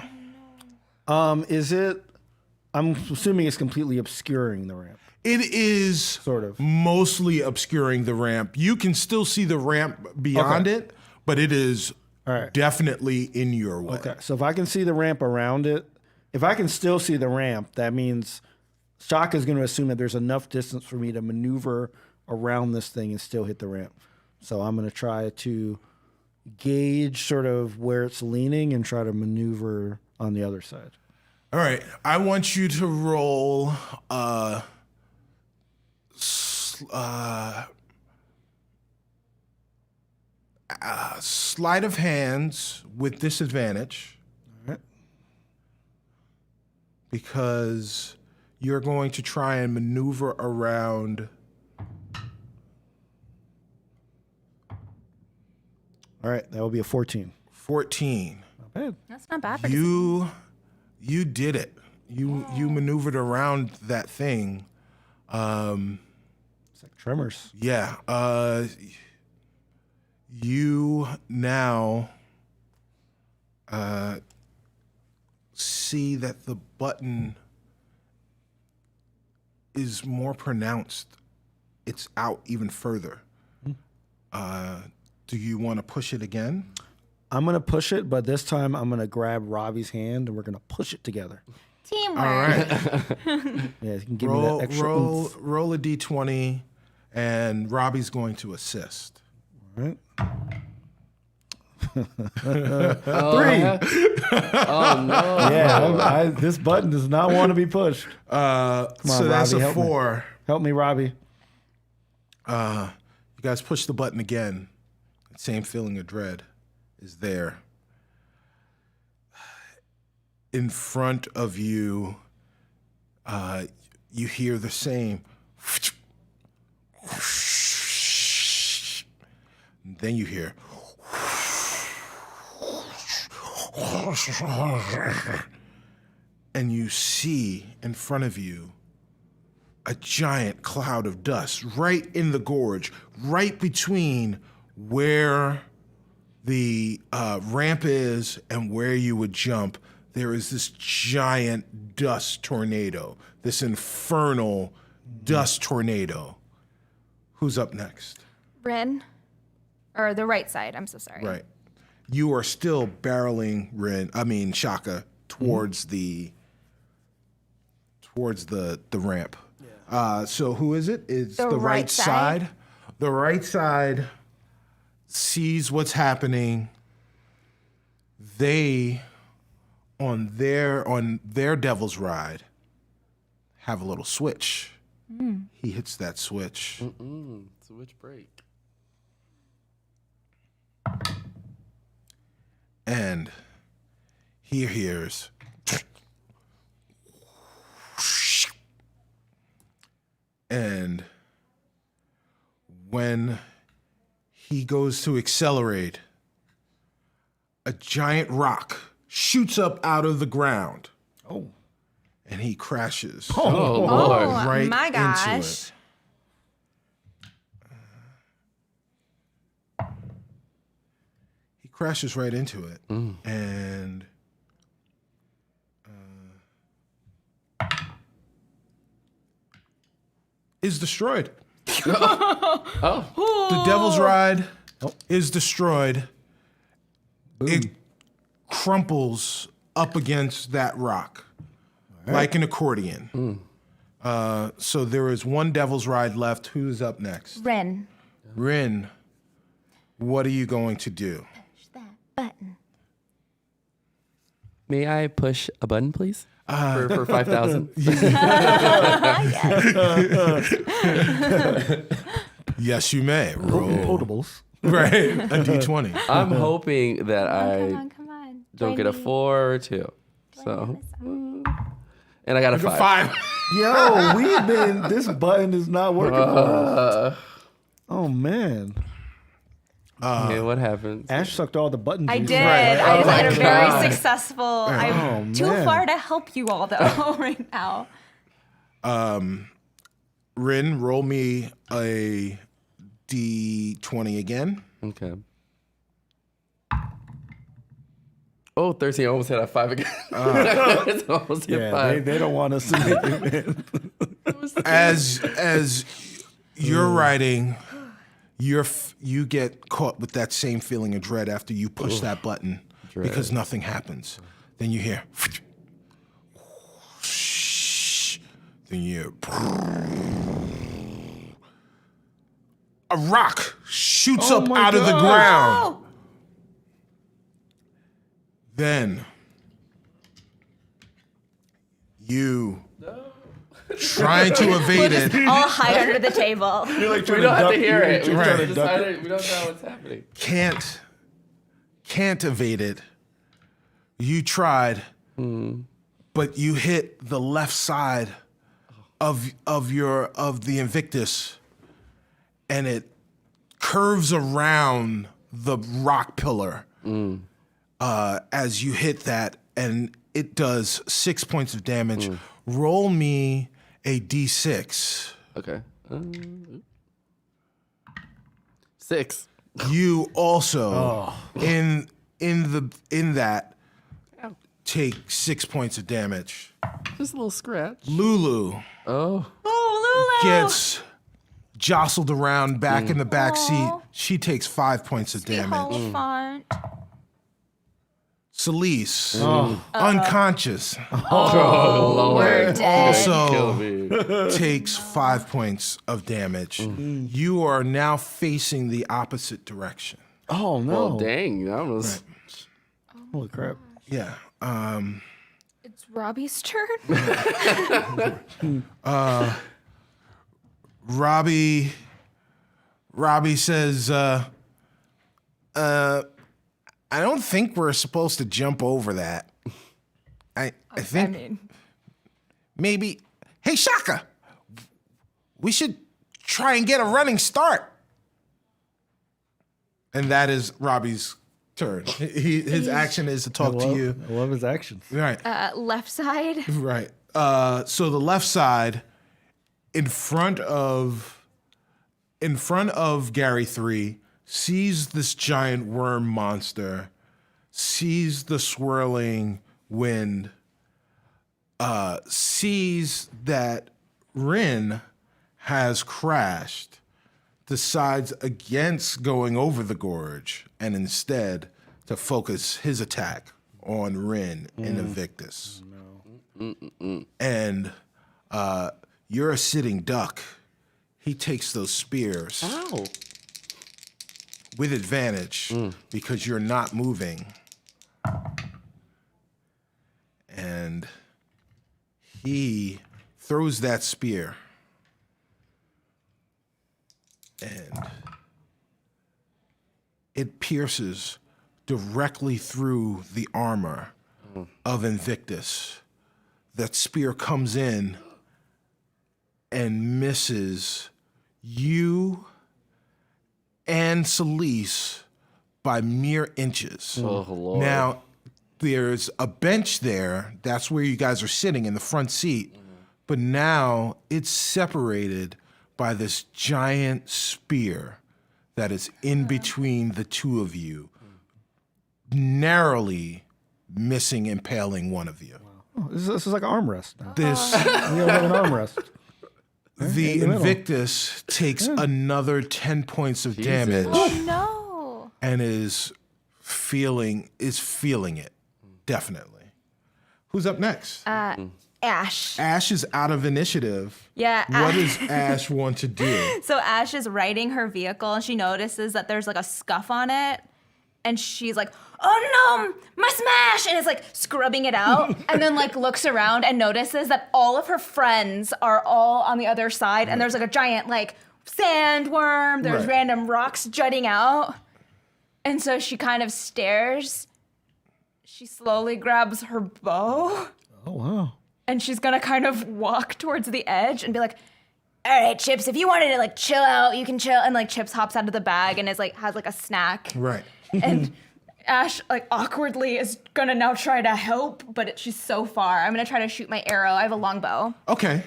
Is it? I'm assuming it's completely obscuring the ramp. It is Sort of. mostly obscuring the ramp. You can still see the ramp beyond it, but it is definitely in your way. Okay, so if I can see the ramp around it, if I can still see the ramp, that means Shaka is going to assume that there's enough distance for me to maneuver around this thing and still hit the ramp. So I'm going to try to gauge sort of where it's leaning and try to maneuver on the other side. All right. I want you to roll sleight of hands with disadvantage. All right. Because you're going to try and maneuver around. All right, that will be a 14. 14. Not bad. That's not bad for You did it. You maneuvered around that thing. It's like Tremors. Yeah. You now see that the button is more pronounced. It's out even further. Do you want to push it again? I'm going to push it, but this time I'm going to grab Robbie's hand and we're going to push it together. Teamwork. All right. Yeah, you can give me that extra oomph. Roll a d20, and Robbie's going to assist. All right. Oh no! Yeah, this button does not want to be pushed. Come on, so that's Robbie, a 4. Help me, Robbie. You guys push the button again. Same feeling of dread is there. In front of you, you hear the same. And then you hear. And you see in front of you a giant cloud of dust right in the gorge, right between where the ramp is and where you would jump. There is this giant dust tornado, this infernal dust tornado. Who's up next? Ren. Or the right side. I'm so sorry. Right. You are still barreling Shaka towards the ramp. Yeah. So who is it? It's the right side. The right side sees what's happening. They on their devil's ride have a little switch. He hits that switch. Switch break. And he hears and when he goes to accelerate, a giant rock shoots up out of the ground. Oh. And he crashes Oh Lord! right my into gosh. it. He crashes right into it and is destroyed. The Devil's Ride is destroyed. It crumples up against that rock like an accordion. So there is one Devil's Ride left. Who's up next? Ren. Rin, what are you going to do? Push that button. May I push a button, please? For 5,000. Yes, you may. Roll. Potables. Right, a d20. I'm hoping that I Come on. don't get a 4 or 2. So, and I got a 5. 5. Yo, this button is not working for us. Oh, man. Okay, what happens? Ash sucked all the buttons. I juice. did. Right. I Oh had a my very God. successful. I'm too man. far to help you all though right now. Rin, roll me a D20 again. Okay. Oh, 13. I almost hit a 5 again. It's almost hit 5. They don't want us to make it, man. As you're writing, you get caught with that same feeling of dread after you push that button because nothing happens. Then you hear, then you hear, a rock shoots up out of the ground. Oh. Then you trying to evade it. All hide under the table. You're like We don't have to hear it. We Right. just decided we don't know what's happening. Can't evade it. You tried, but you hit the left side of the Invictus, and it curves around the rock pillar as you hit that, and it does 6 points of damage. Roll me a d6. Okay. 6. You also in that take 6 points of damage. Just a little scratch. Lulu Oh. Oh, Lulu. gets jostled around back in the back seat. She takes 5 points of damage. Font. Celise, unconscious, We're dead. Kill also me. takes 5 points of damage. You are now facing the opposite direction. Oh no! Well, dang. That was. Holy crap! Yeah. It's Robbie's turn. Robbie says, I don't think we're supposed to jump over that. I think maybe, hey, Shaka, we should try and get a running start. And that is Robbie's turn. His action is to talk to you. I love his actions. Right. Left side. Right. So the left side, in front of Gary 3, sees this giant worm monster, sees the swirling wind, sees that Rin has crashed, decides against going over the gorge and instead to focus his attack on Rin and Invictus. And you're a sitting duck. He takes those spears Ow. with advantage because you're not moving. And he throws that spear. And it pierces directly through the armor of Invictus. That spear comes in and misses you and Celise by mere inches. Oh, Lord. Now, there's a bench there. That's where you guys are sitting in the front seat. But now it's separated by this giant spear that is in between the two of you, narrowly missing, impaling one of you. Oh, this is like an armrest now. This, We have like an armrest. the in the middle. Invictus takes another 10 points of damage Oh no. and is feeling it, definitely. Who's up next? Ash. Ash is out of initiative. Yeah. What does Ash want to do? So Ash is riding her vehicle and she notices that there's like a scuff on it. And she's like, oh no, my smash! And it's like scrubbing it out. And then like looks around and notices that all of her friends are all on the other side. And there's like a giant like sandworm. There's Right. random rocks jutting out. And so she kind of stares. She slowly grabs her bow. Oh wow! And she's gonna kind of walk towards the edge and be like, all right, Chips, if you wanted to like chill out, you can chill. And like Chips hops out of the bag and is like has like a snack. Right. And Ash like awkwardly is gonna now try to help, but she's so far. I'm gonna try to shoot my arrow. I have a longbow. Okay.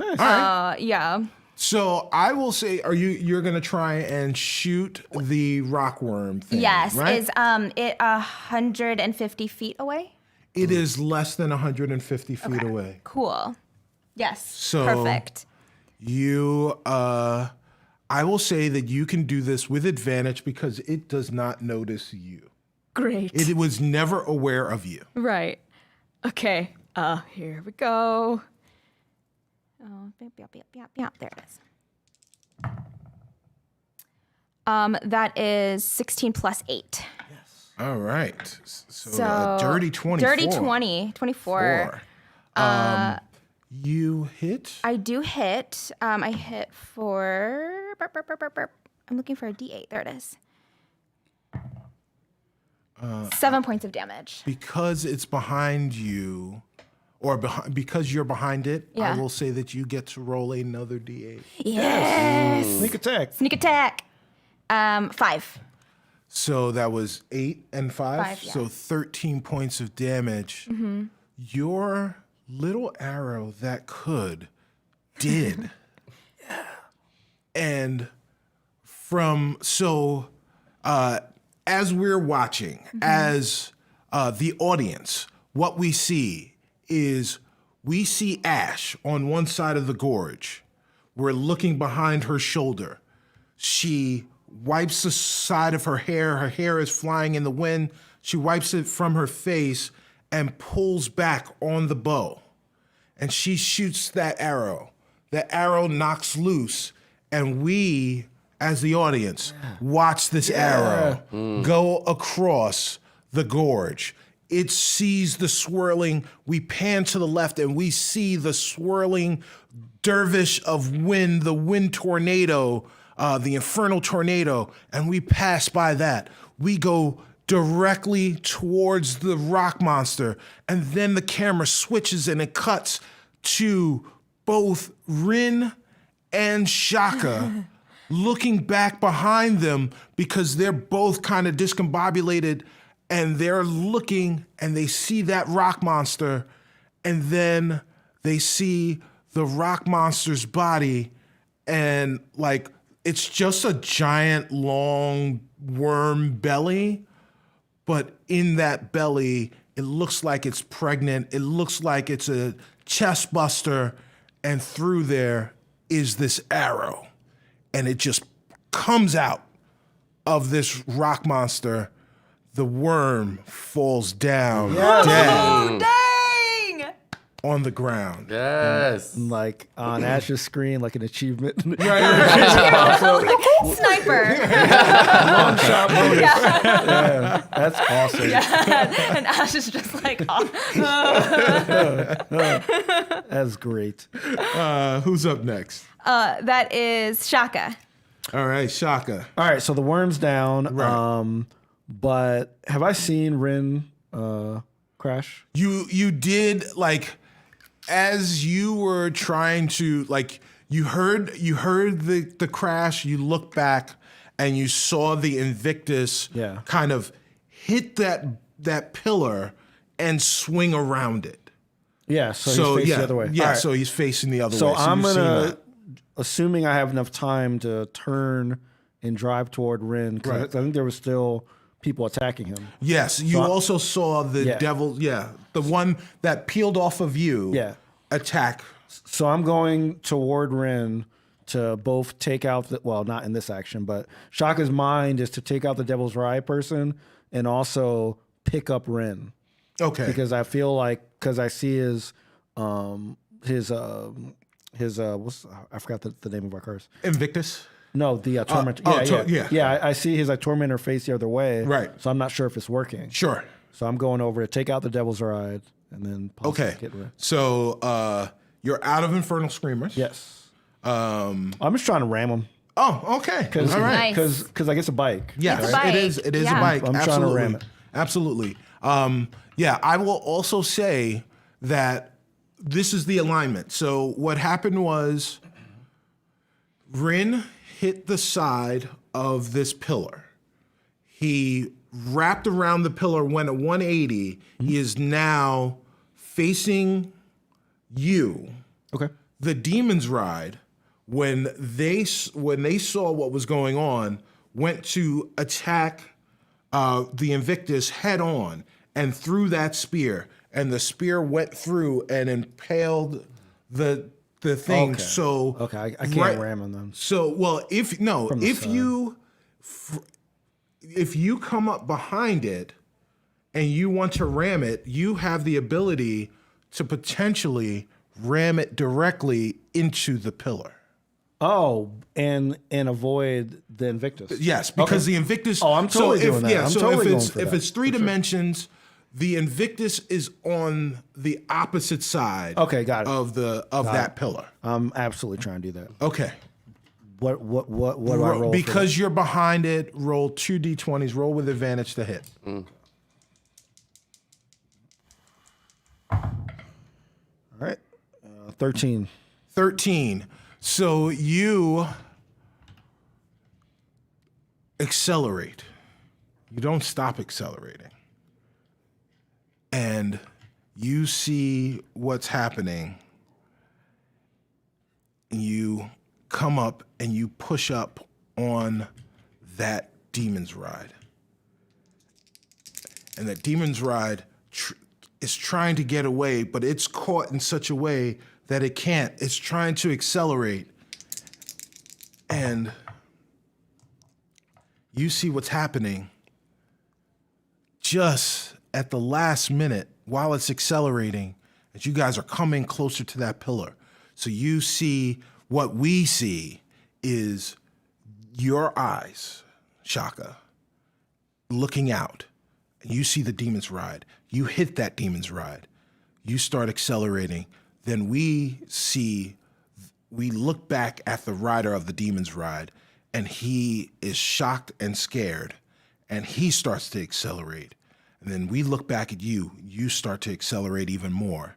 All right. Yeah. So I will say, you're gonna try and shoot the rockworm thing? Yes. Right? Is it 150 feet away? It is less than 150 feet away. Cool. Yes. So perfect. You, I will say that you can do this with advantage because it does not notice you. Great. It was never aware of you. Right. Okay. Here we go. Oh, there it is. That is 16 plus 8. All right. So dirty 24. Dirty 20, 24. You hit? I do hit. I hit for... I'm looking for a D8. There it is. 7 points of damage. Because it's behind you, or because you're behind it, I Yeah. will say that you get to roll another D8. Yes. Sneak attack. Sneak attack. 5. So that was 8 and 5. 5, yeah. So 13 points of damage. Mm-hmm. Your little arrow that did. And as we're watching, as the audience, what we see is we see Ash on one side of the gorge. We're looking behind her shoulder. She wipes the side of her hair. Her hair is flying in the wind. She wipes it from her face and pulls back on the bow. And she shoots that arrow. The arrow knocks loose, and we, as the audience, watch this arrow go across the gorge. It sees the swirling. We pan to the left, and we see the swirling dervish of wind, the wind tornado, the infernal tornado, and we pass by that. We go directly towards the rock monster, and then the camera switches and it cuts to both Rin and Shaka looking back behind them because they're both kind of discombobulated, and they're looking and they see that rock monster, and then they see the rock monster's body, and like it's just a giant long worm belly, but in that belly it looks like it's pregnant. It looks like it's a chest buster, and through there is this arrow, and it just comes out of this rock monster. The worm falls down dead Dang! on the ground. Yes. Like on Ash's screen, like an achievement. Sniper. Long shot bonus. Yeah, that's awesome. Yeah. And Ash is just like, oh. That's great. Who's up next? That is Shaka. All right, Shaka. All right, so the worm's down. Right. But have I seen Rin crash? You did, like, as you were trying to, like, you heard the crash. You looked back and you saw the Invictus kind of hit that pillar and swing around it. Yeah, so he's facing the other way. Yeah, All right. so he's facing the other way. So I'm you've seen gonna, that. assuming I have enough time to turn and drive toward Rin, because Right. I think there was still people attacking him. Yes, you also saw the devil. Yeah, the one that peeled off of you. Yeah. Attack. So I'm going toward Rin to both take out not in this action, but Shaka's mind is to take out the Devil's Rye person and also pick up Rin. Okay. Because I feel like, because I see his I forgot the name of our cars. Invictus. No, the tormentor. I see his tormentor face the other way. Right. So I'm not sure if it's working. Sure. So I'm going over to take out the Devil's Ride and then possibly get Rin. So you're out of Infernal Screamers. Yes. I'm just trying to ram him. Oh, okay. All right. Nice. Because I guess a bike. Yes, It's a bike. it is Yeah. a bike. I'm Absolutely. trying to ram it. Absolutely. I will also say that this is the alignment. So what happened was Rin hit the side of this pillar. He wrapped around the pillar, went at 180. He is now facing you. Okay. The Demon's Ride when they saw what was going on, went to attack the Invictus head on and threw that spear, and the spear went through and impaled the thing. Okay. So Okay, I can't ram on them. So if you come up behind it and you want to ram it, you have the ability to potentially ram it directly into the pillar. Oh, and avoid the Invictus. Yes, because the Invictus. Oh, I'm totally doing that. Yeah, I'm so totally going if for that, it's three dimensions, the Invictus is on the opposite side. Okay, got it. Of that pillar. I'm absolutely trying to do that. Okay. What do I roll? Because you're behind it, roll 2 d20s. Roll with advantage to hit. All right. 13. 13. So you accelerate. You don't stop accelerating. And you see what's happening. You come up and you push up on that demon's ride. And that demon's ride is trying to get away, but it's caught in such a way that it can't. It's trying to accelerate. And you see what's happening just at the last minute while it's accelerating, as you guys are coming closer to that pillar. So you see what we see is your eyes, Shaka, looking out. And you see the demon's ride. You hit that demon's ride. You start accelerating. Then we look back at the rider of the demon's ride, and he is shocked and scared, and he starts to accelerate. And then we look back at you. You start to accelerate even more.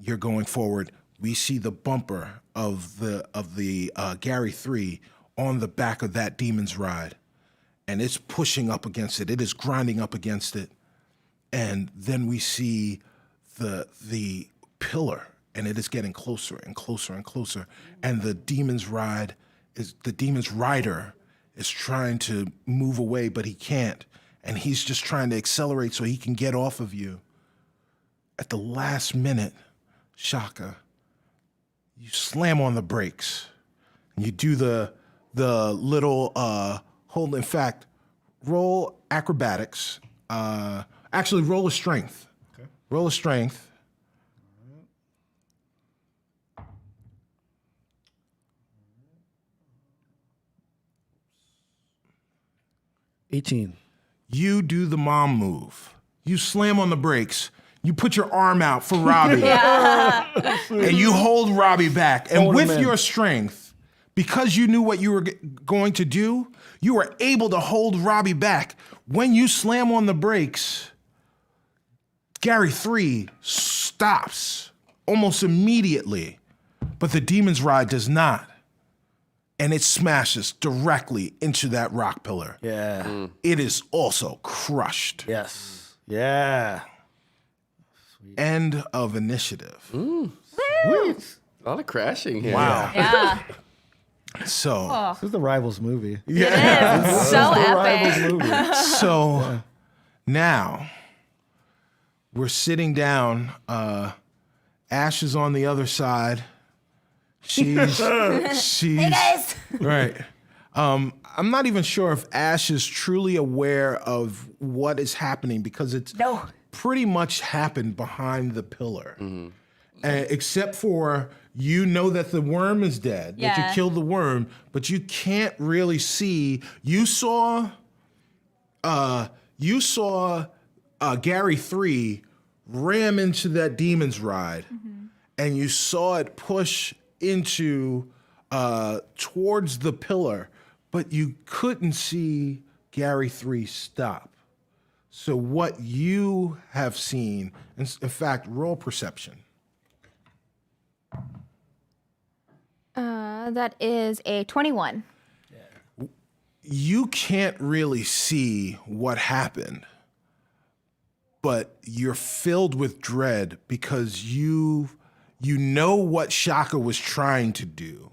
You're going forward. We see the bumper of the Gary 3 on the back of that demon's ride, and it's pushing up against it. It is grinding up against it. And then we see the pillar, and it is getting closer and closer and closer. And the demon's rider is trying to move away, but he can't. And he's just trying to accelerate so he can get off of you. At the last minute, Shaka, you slam on the brakes. And you do the little hold. In fact, roll acrobatics. Actually, roll a strength. Okay. Roll a strength. 18. You do the mom move. You slam on the brakes. You put your arm out for Robbie. And you hold Robbie back. And with your strength, because you knew what you were going to do, you were able to hold Robbie back. When you slam on the brakes, Gary 3 stops almost immediately, but the demon's ride does not. And it smashes directly into that rock pillar. Yeah. It is also crushed. Yes. Yeah. Sweet. End of initiative. Sweet. A lot of crashing here. Wow. Yeah. So. This is the Rivals movie. Yeah. It is. So epic. So now we're sitting down. Ash is on the other side. She's Hey guys. right. I'm not even sure if Ash is truly aware of what is happening because it's pretty much happened behind the pillar. Mm-hmm. Except for you know that the worm is dead, that you killed the worm, but you can't really see. You saw Gary 3 ram into that demon's ride, and you saw it push into towards the pillar, but you couldn't see Gary 3 stop. So what you have seen, in fact, roll perception. That is a 21. You can't really see what happened, but you're filled with dread because you know what Shaka was trying to do.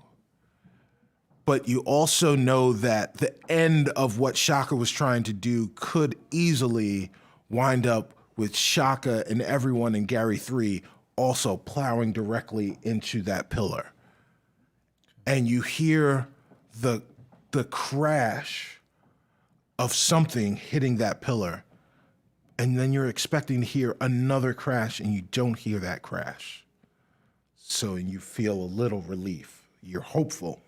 but you also know that the end of what Shaka was trying to do could easily wind up with Shaka and everyone in Gary 3 also plowing directly into that pillar. And you hear the crash of something hitting that pillar. And then you're expecting to hear another crash, and you don't hear that crash. So you feel a little relief. You're hopeful,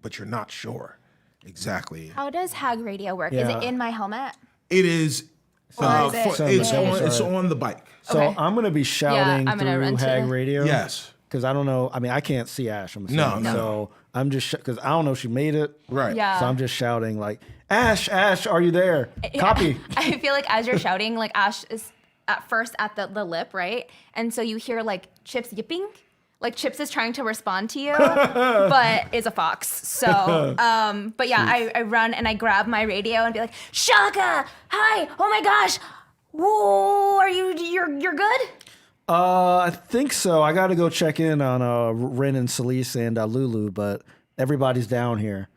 but you're not sure exactly. How does Hag radio work? Is it in my helmet? It is. It's on the bike. So Okay. I'm gonna be shouting I'm gonna through run Hag too. radio. Yes. Because I don't know. I mean, I can't see Ash. I'm assuming. No. So I'm just because I don't know if she made it. Right. Yeah. So I'm just shouting like, Ash, are you there? Copy. I feel like as you're shouting, like Ash is at first at the lip, right? And so you hear like Chips yipping. Like Chips is trying to respond to you, but is a fox. So, but yeah, I run and I grab my radio and be like, Shaka, hi, oh my gosh, whoa, you're good? I think so. I got to go check in on Ren and Celise and Lulu, but everybody's down here.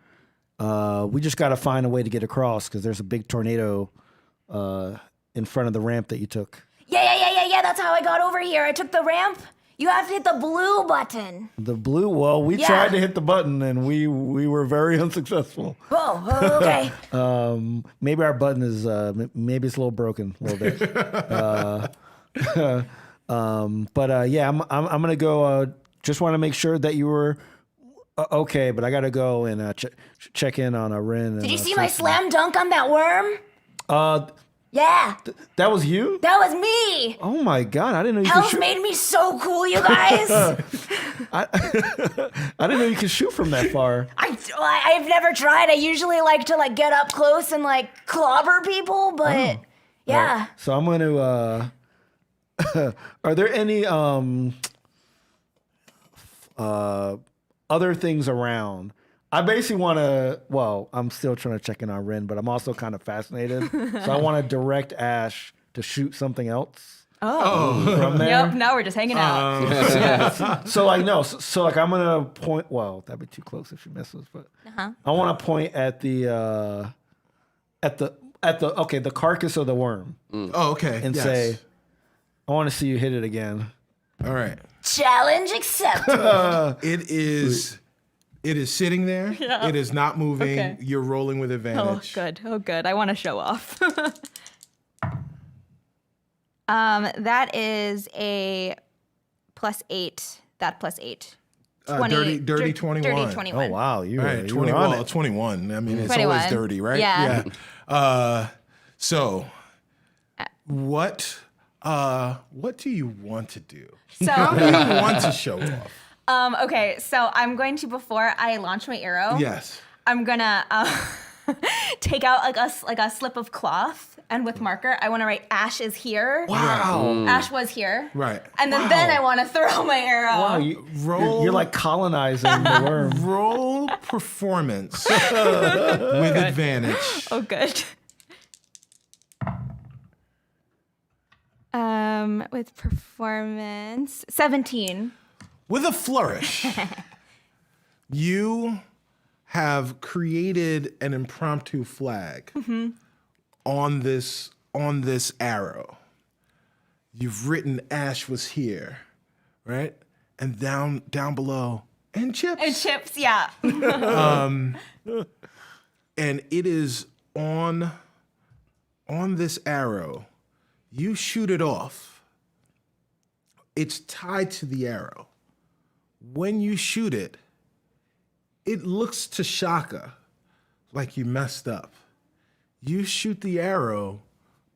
We just got to find a way to get across because there's a big tornado in front of the ramp that you took. Yeah. That's how I got over here. I took the ramp. You have to hit the blue button. The blue? Well, we tried to hit the button and we were very unsuccessful. Oh, okay. Maybe our button is maybe it's a little broken a little bit. Yeah, I'm gonna go. Just want to make sure that you were okay, but I gotta go and check in on Ren. Did you see my slam dunk on that worm? Yeah. That was you? That was me. Oh my god, I didn't know you could Health shoot. made me so cool, you guys. I didn't know you could shoot from that far. I've never tried. I usually like to get up close and clobber people, but yeah. Right. So I'm going to. Are there any other things around? I basically want to. Well, I'm still trying to check in on Ren, but I'm also kind of fascinated. So I want to direct Ash to shoot something else. From there. Yep. Now we're just hanging out. So no. So I'm gonna point. Well, that'd be too close if she misses. But I want to point at the carcass of the worm. Oh, okay. And yes. say, I want to see you hit it again. All right. Challenge accepted. It is sitting there. Yeah. It is not moving. Okay. You're rolling with advantage. Oh, good. I want to show off. That is a +8. That +8. 20, dirty 21. Dirty 21. Oh wow, you All right, you were on it. 21. I mean, it's 21. always dirty, right? Yeah. So, what do you want to do? So How do you want to show off? okay, so I'm going to, before I launch my arrow, Yes. I'm gonna take out a slip of cloth, and with marker, I want to write Ash is here. Wow. Ash was here. Right. And then I want to throw my arrow. Wow, you're like colonizing the worm. Roll performance with advantage. Oh, good. With performance, 17. With a flourish, you have created an impromptu flag on this arrow. You've written Ash was here, right? And down below, and Chips. And Chips, yeah. And it is on this arrow. You shoot it off. It's tied to the arrow. When you shoot it, it looks to Shaka like you messed up. You shoot the arrow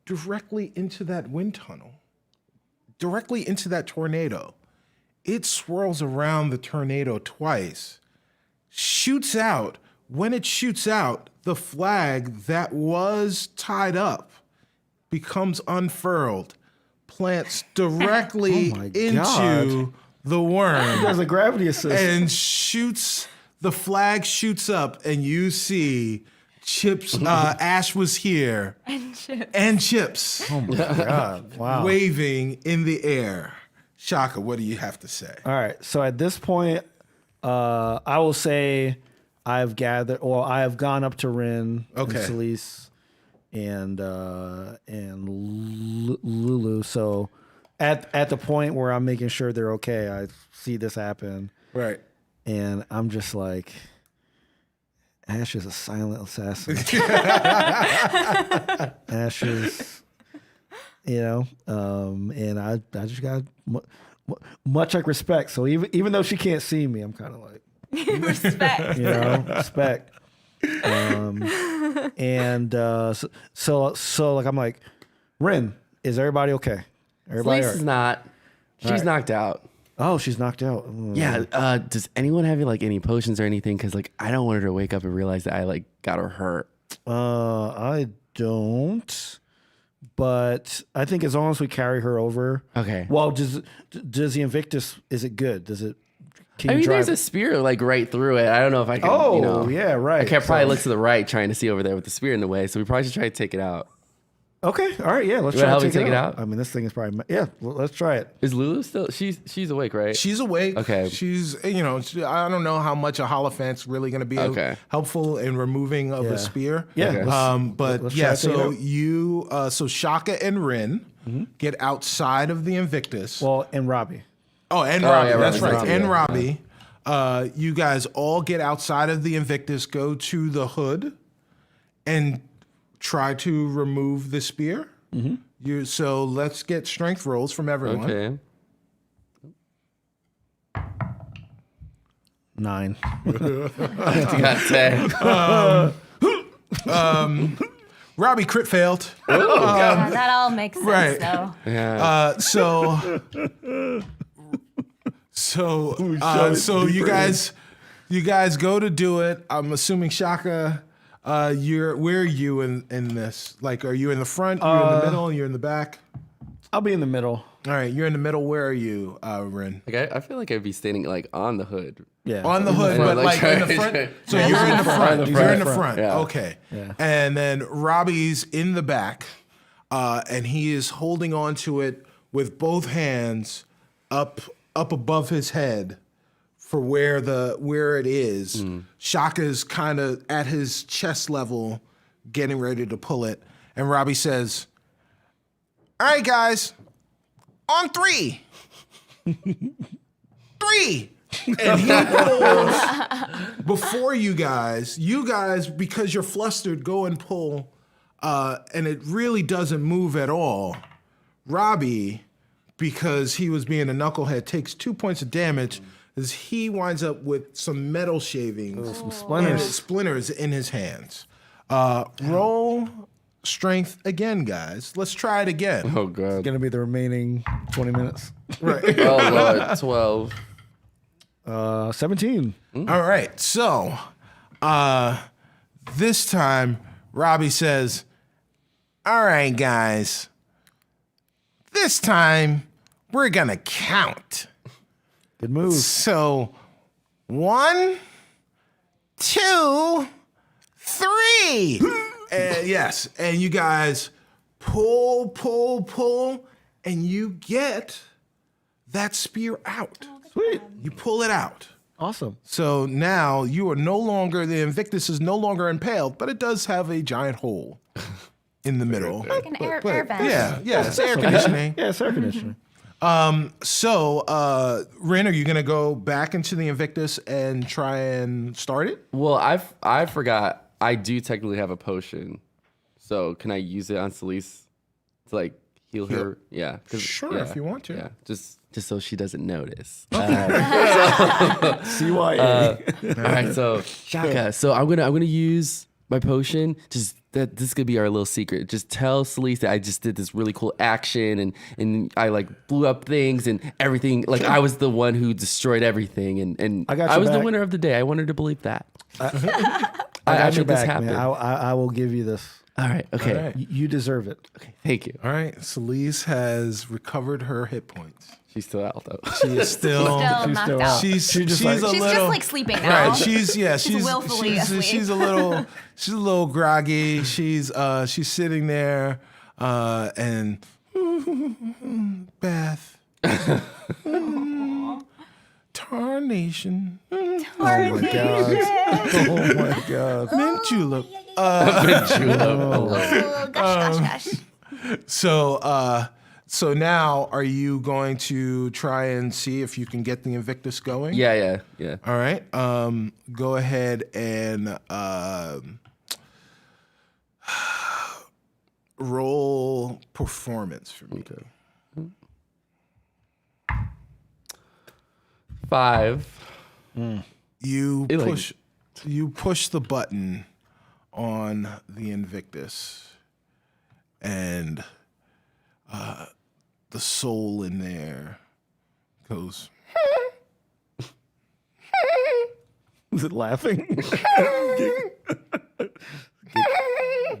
directly into that wind tunnel, directly into that tornado. It swirls around the tornado twice, shoots out. When it shoots out, the flag that was tied up becomes unfurled, plants directly into the worm. There's a gravity assist. And the flag shoots up, and you see Chips, Ash was here. And Chips. Oh my God. Wow. Waving in the air. Shaka, what do you have to say? All right. So at this point, I will say I have gone up to Rin and Okay. Celise and Lulu. So at the point where I'm making sure they're okay, I see this happen. Right. And I'm just like, Ash is a silent assassin. Ash is, and I just got much like respect. So even though she can't see me, I'm kind of like Respect. respect. So like I'm like, Rin, is everybody okay? Everybody, Celeste is not. She's knocked out. Oh, she's knocked out. Yeah. Does anyone have like any potions or anything? Because like I don't want her to wake up and realize that I like got her hurt. I don't. But I think as long as we carry her over. Okay. Well, does the Invictus, is it good? Does it? Can I you mean, drive there's a spear like right through it. I don't know if I can. Oh, yeah, right. I can't probably look to the right trying to see over there with the spear in the way. So we probably should try to take it out. Okay. All right. Yeah. Let's You try wanna to help me take it out? I mean, this thing is probably. Yeah. Let's try it. Is Lulu still? She's awake, right? She's awake. Okay. She's, I don't know how much a Holophant's really going to be helpful in removing of the spear. Yeah. Okay. But let's yeah, try to take so it out. so Shaka and Rin get outside of the Invictus. Well, and Robbie. Oh, and Robbie, yeah, that's Robbie's right. outside, And yeah. Robbie, you guys all get outside of the Invictus, go to the hood, and try to remove the spear. So let's get strength rolls from everyone. Okay. 9. Got 10. Robbie crit failed. Yeah, that all makes sense, right. though. Yeah. So you guys go to do it. I'm assuming Shaka, where are you in this? Like, are you in the front? You're in the middle. You're in the back. I'll be in the middle. All right, you're in the middle. Where are you, Rin? Like I feel like I'd be standing like on the hood. Yeah. On the hood, but like in the front. So you're in the front. You're in the front. Yeah. Okay. Yeah. And then Robbie's in the back, and he is holding on to it with both hands up above his head for where it is. Shaka's kind of at his chest level, getting ready to pull it, and Robbie says, "All right, guys, on 3. 3." And he pulls before you guys, because you're flustered, go and pull, and it really doesn't move at all. Robbie, because he was being a knucklehead, takes 2 points of damage as he winds up with some metal shavings, some splinters. splinters in his hands. Roll strength again, guys. Let's try it again. Oh god. It's gonna be the remaining 20 minutes. Right. Oh lord. 12. 17. All right. So this time, Robbie says, "All right, guys. This time, we're going to count. Good move. So 1, 2, 3." And yes. And you guys pull, and you get that spear out. Sweet. You pull it out. Awesome. So now you are no longer, the Invictus is no longer impaled, but it does have a giant hole in the middle. Like an air vent. Yeah, it's air conditioning. Yeah, it's air conditioning. So, Rin, are you going to go back into the Invictus and try and start it? Well, I forgot. I do technically have a potion, so can I use it on Celise to like heal her? Yeah. Sure, if you want to. Yeah. Just so she doesn't notice. CYA. All right, so Shaka. So I'm gonna use my potion. Just that this is gonna be our little secret. Just tell Celise that I just did this really cool action and I like blew up things and everything. Like I was the one who destroyed everything and I was the winner of the day. I want her to believe that. I got your made this back, happen. man. I will give you this. All right. Okay. All right. You deserve it. Okay. Thank you. All right, Celise has recovered her hit points. She's still out though. She is still... Still knocked still- out. She's just a like- little... She's just like sleeping now. Right, she's willfully asleep. she's a little groggy. She's sitting there and Beth, tarnation. Oh my god. Oh my god. Mint julep. Oh, gosh. So now, are you going to try and see if you can get the Invictus going? Yeah. All right. Go ahead and roll performance for me. Okay. 5. You push the button on the Invictus, and the soul in there goes. Is it laughing?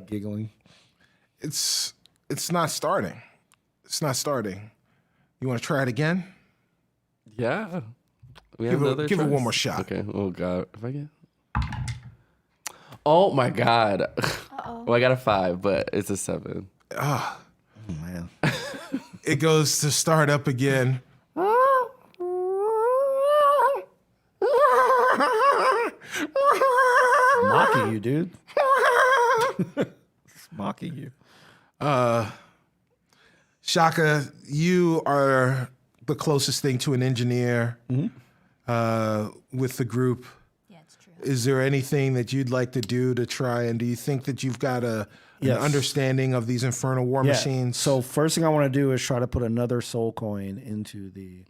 Giggling. It's not starting. It's not starting. You want to try it again? Yeah. We Give have it another give it try? one more shot. Okay. Oh god. If I get. Oh my god. Well, I got a 5, but it's a 7. Ah, Oh man. it goes to start up again. Mocking you, dude. It's mocking you. Shaka, you are the closest thing to an engineer with the group. Yeah, it's true. Is there anything that you'd like to do to try, and do you think that you've got an Yes. understanding of these infernal war machines? So first thing I want to do is try to put another soul coin into the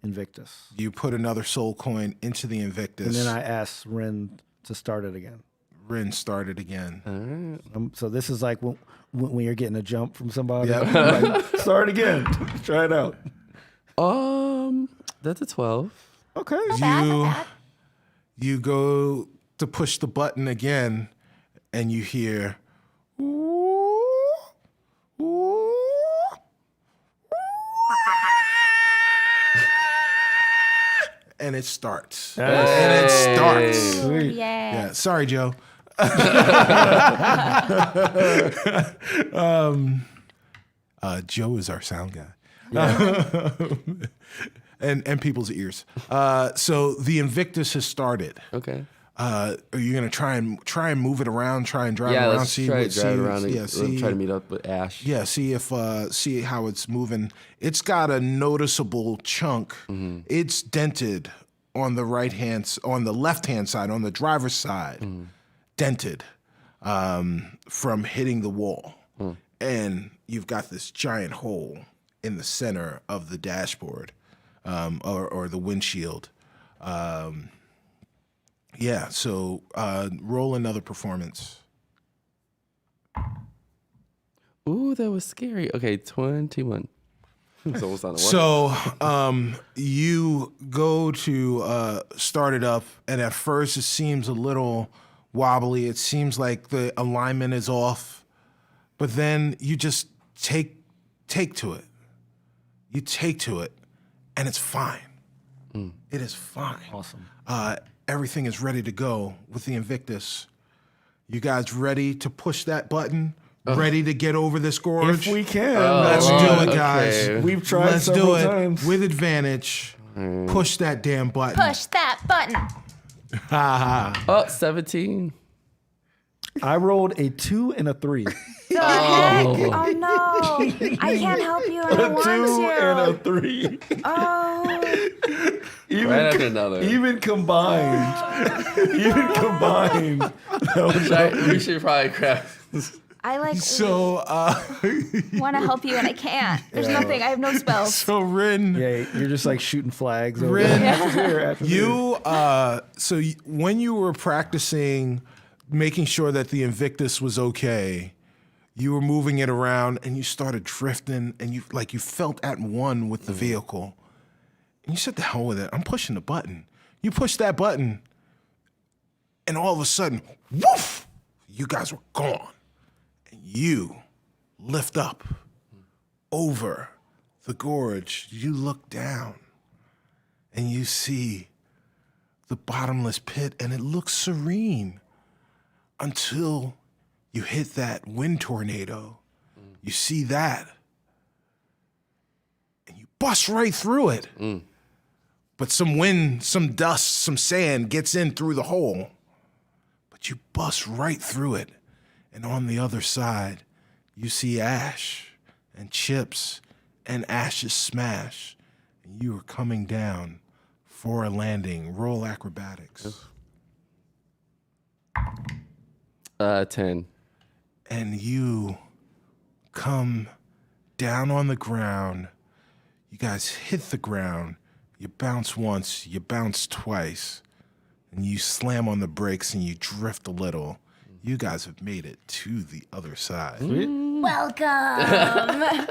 Invictus. You put another soul coin into the Invictus. And then I asked Ren to start it again. Rin started again. So this is like when you're getting a jump from somebody. Yep. Like, start again. Try it out. That's a 12. Okay. You go to push the button again, and you hear. And it starts. Sweet. Yeah. Sorry, Joe. Joe is our sound guy. And people's ears. So the Invictus has started. Okay. Are you gonna try and move it around, try and drive Yeah, around, let's try to drive around and see, try to meet up with Ash. yeah, see how it's moving. It's got a noticeable chunk. It's dented on the left hand side, on the driver's side, dented from hitting the wall, and you've got this giant hole in the center of the dashboard or the windshield. Yeah, so roll another performance. Ooh, that was scary. Okay, 21. It's almost on the one. So you go to start it up, and at first it seems a little wobbly. It seems like the alignment is off, but then you just take to it. You take to it, and it's fine. It is fine. Awesome. Everything is ready to go with the Invictus. You guys ready to push that button? Ready to get over this gorge? If we can. Let's do it, guys. okay. We've tried Let's several do it times. with advantage. Push that damn button. Push that button. Oh, 17. I rolled a 2 and a 3. The heck? Oh no. I can't help you and I want 2 and a to. 3. Oh. Even, Right after another. even combined. We should probably grab. I like So, want to help you and I can't. There's nothing. I have no spells. so Rin, Yeah, you're just like shooting flags. Over Rin, there. when you were practicing making sure that the Invictus was okay, you were moving it around and you started drifting, and you felt at one with the vehicle. And you said, "The hell with it. I'm pushing the button." You pushed that button, and all of a sudden, woof! You guys were gone. And you lift up over the gorge. You look down, and you see the bottomless pit, and it looks serene until you hit that wind tornado. You see that, and you bust right through it. but some wind, some dust, some sand gets in through the hole. But you bust right through it. And on the other side, you see ash and chips and ashes smash. And you are coming down for a landing. Roll acrobatics. 10. And you come down on the ground. You guys hit the ground. You bounce once, you bounce twice, and you slam on the brakes and you drift a little. You guys have made it to the other side. Welcome.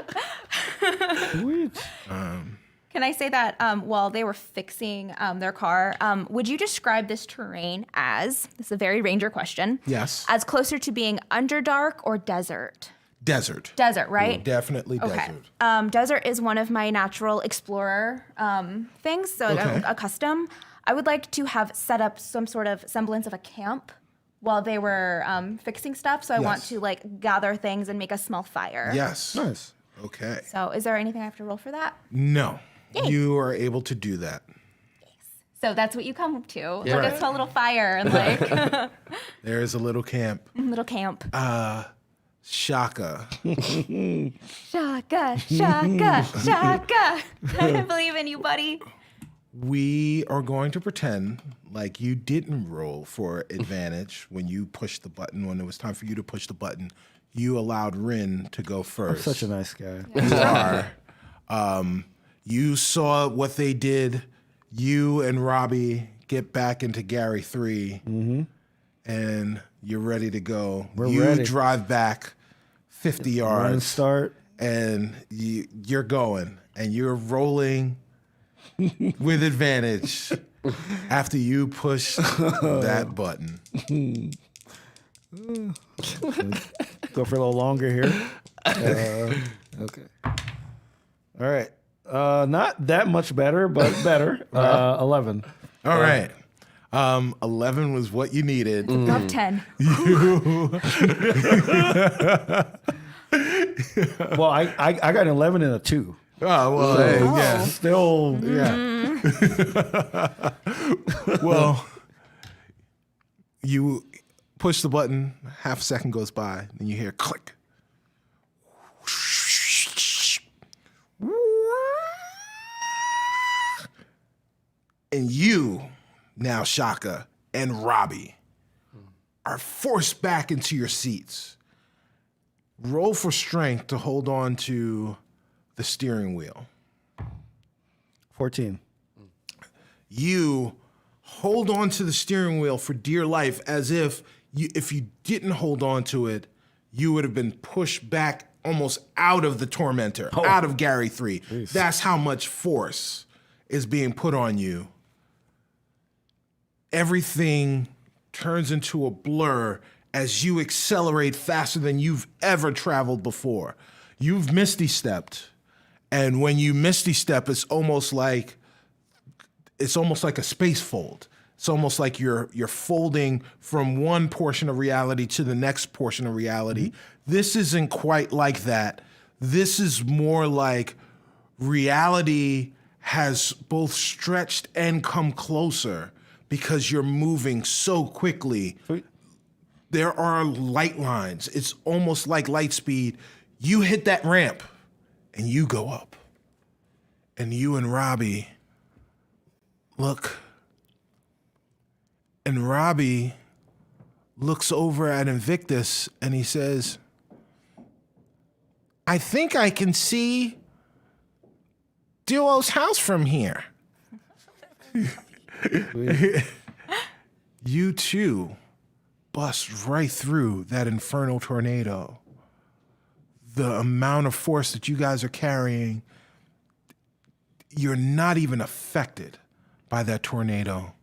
Sweet. Can I say that while they were fixing their car, would you describe this terrain as, this is a very ranger question, Yes. as closer to being Underdark or desert? Desert. Desert, right? Definitely Okay. desert. Desert is one of my natural explorer things, so Okay. a custom. I would like to have set up some sort of semblance of a camp while they were fixing stuff, so I want Yes. to like gather things and make a small fire. Yes. Nice. Okay. So is there anything I have to roll for that? No. Yay. You are able to do that. So that's what you come to. Yeah. Like a small little fire and like There is a little camp. little camp. Shaka. Shaka, shaka, shaka. I believe in you, buddy. We are going to pretend like you didn't roll for advantage when you pushed the button. When it was time for you to push the button, you allowed Rin to go first. Such a nice guy. You are. You saw what they did. You and Robbie get back into Gary 3, and you're ready to go. You ready. drive back 50 Run yards, start. and you're going, and you're rolling with advantage after you push that button. Go for a little longer here. Okay. All right. Not that much better, but better. 11. All right. 11 was what you needed. Above 10. Well, I got an 11 and a 2. Oh, well, hey, yeah. Still, Yeah. Well, you push the button, half a second goes by, then you hear click. And you, now Shaka and Robbie, are forced back into your seats. Roll for strength to hold on to the steering wheel. 14. You hold on to the steering wheel for dear life, as if you didn't hold on to it, you would have been pushed back almost out of the tormentor, out of Gary 3. Jeez. That's how much force is being put on you. Everything turns into a blur as you accelerate faster than you've ever traveled before. You've misty stepped, and when you misty step, it's almost like a space fold. It's almost like you're folding from one portion of reality to the next portion of reality. Mm-hmm. This isn't quite like that. This is more like reality has both stretched and come closer because you're moving so quickly. There are light lines. It's almost like light speed. You hit that ramp and you go up. And you and Robbie look. And Robbie looks over at Invictus and he says, I think I can see Duo's house from here. You too bust right through that infernal tornado. The amount of force that you guys are carrying, you're not even affected by that tornado.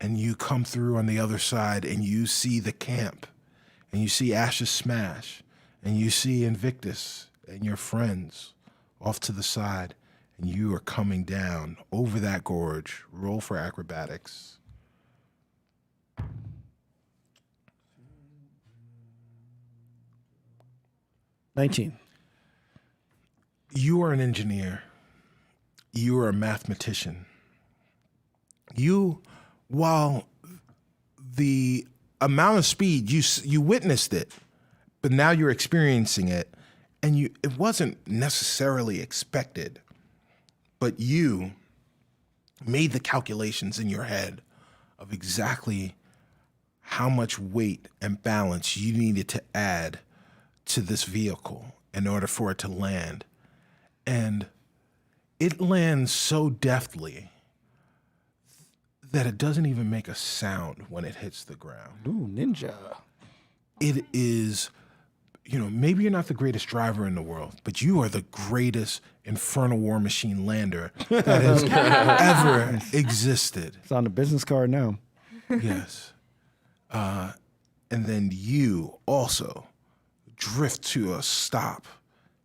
And you come through on the other side and you see the camp and you see Ashes Smash and you see Invictus and your friends off to the side, and you are coming down over that gorge. Roll for acrobatics. $19. You are an engineer. You are a mathematician. while the amount of speed, you witnessed it, but now you're experiencing it, and it wasn't necessarily expected, but you made the calculations in your head of exactly how much weight and balance you needed to add to this vehicle in order for it to land. And it lands so deftly that it doesn't even make a sound when it hits the ground. Ooh, ninja. It is, maybe you're not the greatest driver in the world, but you are the greatest infernal war machine lander that has ever existed. It's on the business card now. Yes. And then you also drift to a stop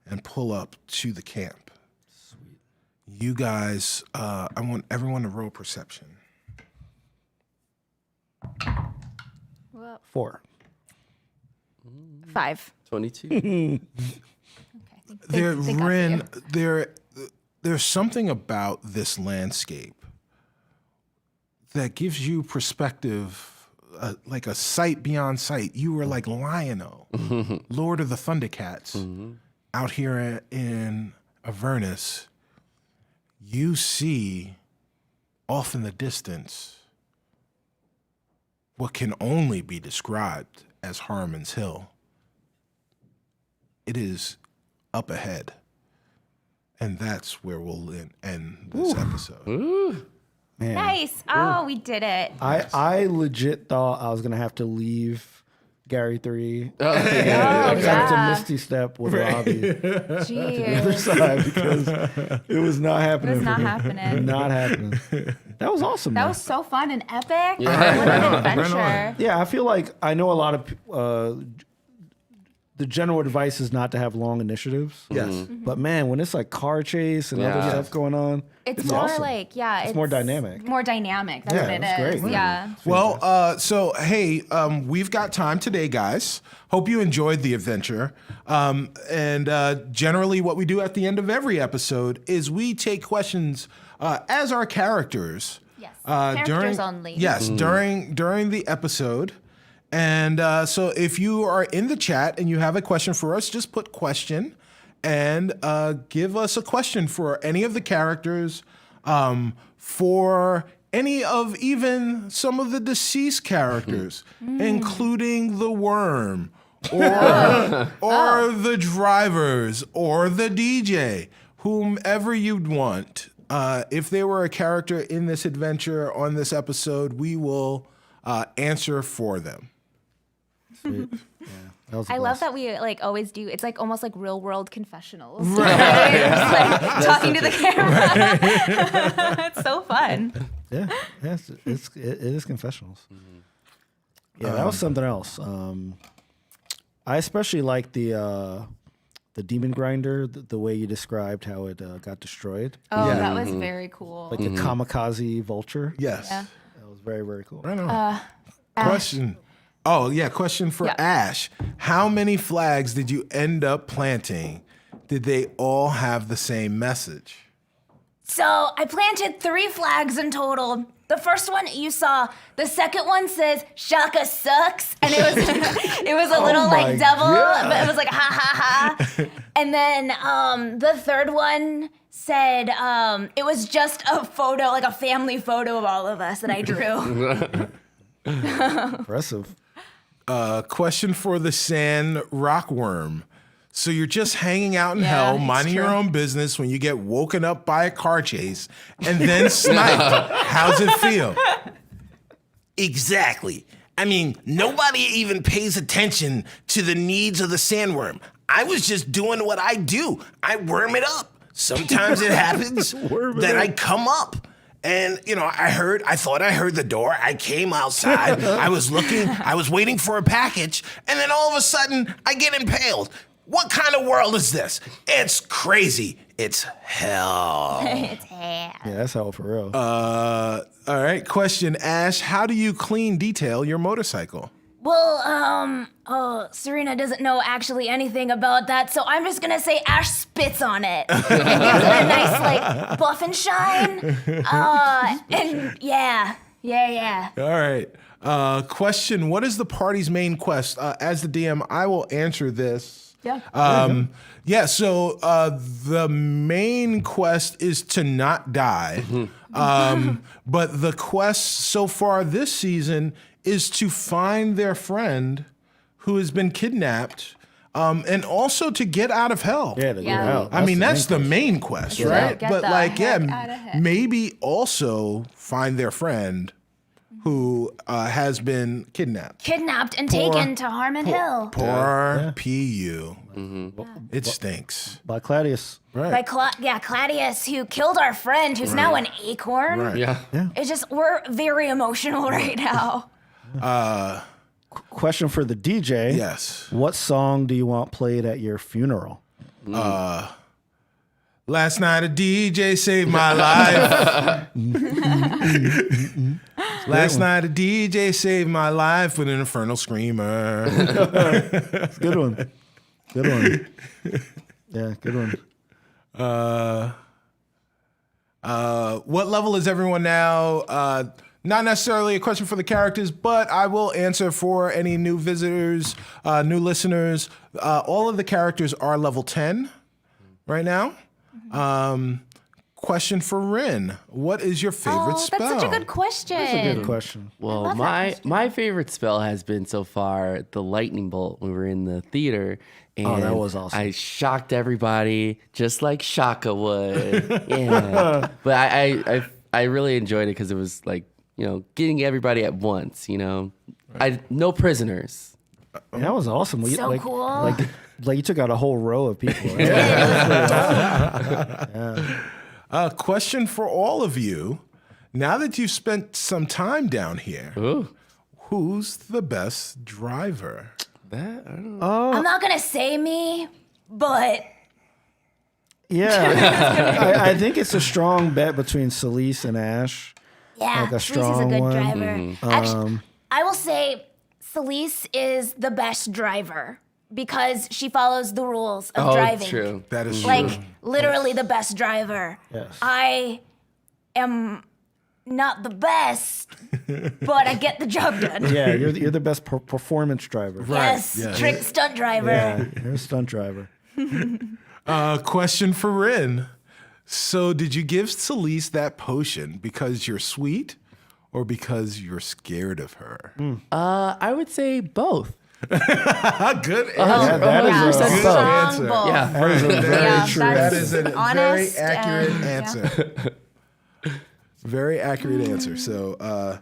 and pull up to the camp. Sweet. You guys, I want everyone to roll perception. 4. 5. 22. There's something about this landscape that gives you perspective, like a sight beyond sight. You were like Lion-O, Lord of the Thundercats, out here in Avernus. You see off in the distance what can only be described as Harmon's Hill. It is up ahead. And that's where we'll end this episode. Ooh. Man. Nice. Oh, we did it. I legit thought I was going to have to leave Gary 3. Oh, Have to Misty Step with Robbie the other Jeez. side because it was not happening. It was not for me. happening. Not happening. That was awesome. That though. was so fun and epic. Yeah. What an adventure. Yeah, I feel like I know a lot of the general advice is not to have long initiatives. Yes. But man, when it's like car chase and other Yeah. stuff going on, It's more awesome. like, yeah. It's more dynamic. More dynamic. That's Yeah, what it it's is. great. Yeah. Well, so hey, we've got time today, guys. Hope you enjoyed the adventure. And generally, what we do at the end of every episode is we take questions as our characters. Yes. Characters only. Yes, during the episode. And so if you are in the chat and you have a question for us, just put question and give us a question for any of the characters, for any of even some of the deceased characters, including the worm or the drivers or the DJ, whomever you'd want. If they were a character in this adventure on this episode, we will answer for them. Sweet. Yeah, that was a I love blast. that we like always do. It's like almost like real world confessionals. Right. Just like talking to the camera. It's so fun. Yeah, it is confessionals. Yeah, that was something else. I especially like the demon grinder, the way you described how it got destroyed, Oh, Yeah. that was very cool. like the kamikaze vulture. Yes. Yeah. That was very, very cool. Right on. Question. Oh, yeah. Question for Yeah. Ash. How many flags did you end up planting? Did they all have the same message? So I planted 3 flags in total. The first one you saw. The second one says "Shaka sucks," and it was it was a little my like devil, God. but it was like ha ha ha. And then the third one said it was just a photo, like a family photo of all of us that I drew. Impressive. Question for the sand rockworm. So you're just hanging out in hell, it's minding your true. own business when you get woken up by a car chase and then sniped. How's it feel? Exactly. I mean, nobody even pays attention to the needs of the sandworm. I was just doing what I do. I worm it up. Sometimes it happens that I come up. And, I thought I heard the door. I came outside. I was looking. I was waiting for a package. And then all of a sudden, I get impaled. What kind of world is this? It's crazy. It's hell. It's hell. Yeah, that's hell for real. All right. Question, Ash. How do you clean detail your motorcycle? Well, Surena doesn't know actually anything about that, so I'm just gonna say Ash spits on it and gives it a nice, like, buff and shine. And yeah. All right. Question: what is the party's main quest? As the DM, I will answer this. Yeah. So the main quest is to not die. But the quest so far this season is to find their friend who has been kidnapped, and also to get out of hell. Yeah, to get out. I mean, that's the main quest, right? Get But the like, heck out of hell. maybe also find their friend who has been kidnapped. Kidnapped and taken to Harmon Hill Poor PU. It stinks. By Claudius. by Claudius, who killed our friend, who's now an acorn. Right. Yeah. It's just, we're very emotional right now. Question for the DJ. Yes. What song do you want played at your funeral? Last night a DJ saved my life. Last night a DJ saved my life with an infernal screamer. Good one. Good one. Yeah, good one. What level is everyone now? Not necessarily a question for the characters, but I will answer for any new visitors, new listeners. All of the characters are level 10 right now. Question for Rin. What is your favorite spell? That's such a good question. That's a good question. Well, my favorite spell has been so far the lightning bolt when we were in the theater. And that was awesome. I shocked everybody just like Shaka would. Yeah. But I really enjoyed it because it was like, getting everybody at once, no prisoners. That was awesome. So cool. Like you took out a whole row of people. Right? Question for all of you. Now that you've spent some time down here, who's the best driver? I'm not going to say me, but... Yeah. I think it's a strong bet between Celise and Ash. Yeah, Like a Celise is a strong good one. driver. Actually, I will say Celise is the best driver because she follows the rules of driving. True. That is Like, true. literally the best driver. Yes. I am not the best, but I get the job done. Yeah, you're the best performance driver. Yes, yes. trick stunt driver. Yeah, you're a stunt driver. Question for Rin. So did you give Celise that potion because you're sweet or because you're scared of her? I would say both. Good answer. That is a Good Strong answer. bull. Yeah. That is a very Yeah, true That that's is a very honest accurate and- answer. Very accurate answer. So, I'll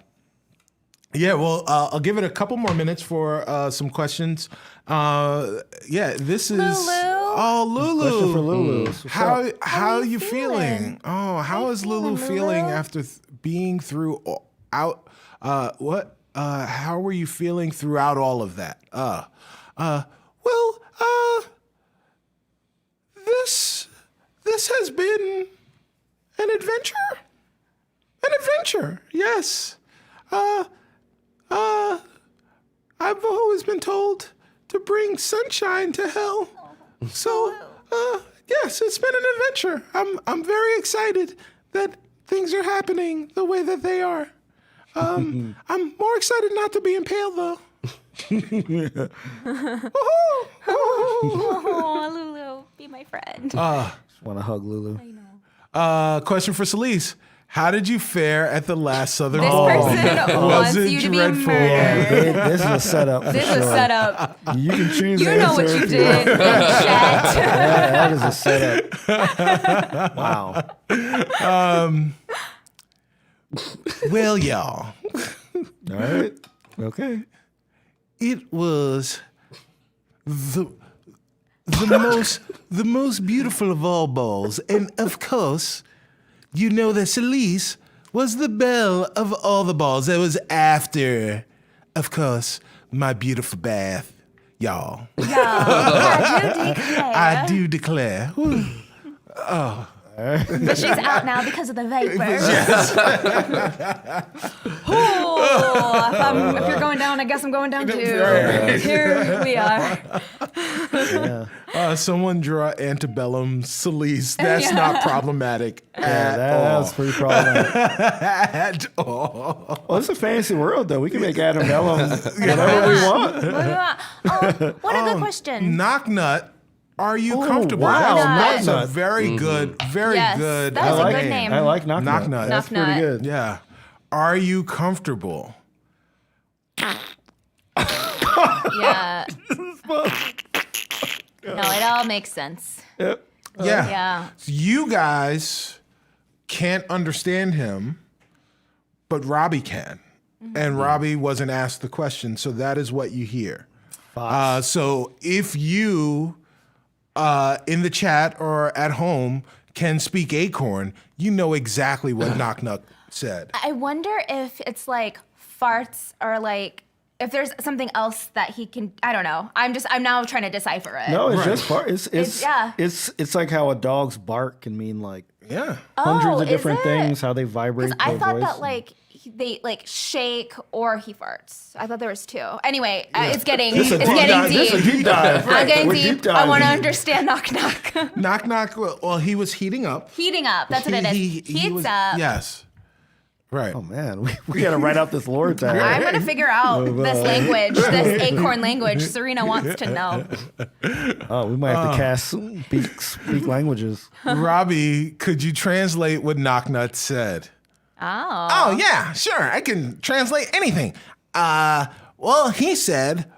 give it a couple more minutes for some questions. This is Lulu? Oh, Lulu. Question for Lulu. What's up? How are you feeling? Oh, how is Lulu feeling after being through how were you feeling throughout all of that? This has been an adventure. An adventure, yes. I've always been told to bring sunshine to hell. So, yes, it's been an adventure. I'm very excited that things are happening the way that they are. I'm more excited not to be impaled, though. Oh, Lulu, be my friend. Want to hug Lulu? Question for Celise. How did you fare at the last Southern This Ball? person wants it you to be dreadful? murdered. This is a setup. For This sure. is a setup. You can choose. You the know what answer you if did, want. chat. That is a setup. Wow. Well, y'all, All right. Okay. it was the most beautiful of all balls, and of course, you know that Celise was the belle of all the balls. That was after, of course, my beautiful bath, y'all. I do declare. Whew. But she's out now because of the vapor. If you're going down, I guess I'm going down too. Here we are. Someone draw antebellum Celeste. That's not problematic at all. That was pretty problematic. At all. Well, it's a fantasy world, though. We can make antebellum whatever we want. What a good question. Knock Nut. Are you comfortable? Wow, That's Knock a Nut. very good, very good. That was I a like good name. I like Knock Knock Nut. Nut. That's Knock pretty Nut. good. Yeah. Are you comfortable? Yeah. No, it all makes sense. Yep. Yeah. You guys can't understand him, but Robbie can. And Robbie wasn't asked the question, so that is what you hear. So if you, in the chat or at home, can speak Acorn, you know exactly what Knock Knock said. I wonder if it's like farts or like if there's something else that he can. I don't know. I'm now trying to decipher it. No, it's just part. It's yeah. It's like how a dog's bark can mean like Yeah. hundreds of is different it? things. How they vibrate. I their thought voice. that like they like shake or he farts. I thought there was two. Anyway, it's getting This is a deep dive. I'm getting We're deep. deep I want to diving. understand knock knock. Knock Knock, well, he was heating up. Heating up. That's what it is. Heats was, up. Yes. Right. Oh man, we got to write out this lore tag. I'm gonna figure out this language, this acorn language. Serena wants to know. Oh, we might have to cast speak languages. Robbie, could you translate what Knock Nut said? Oh. Oh, yeah, sure. I can translate anything. Well, he said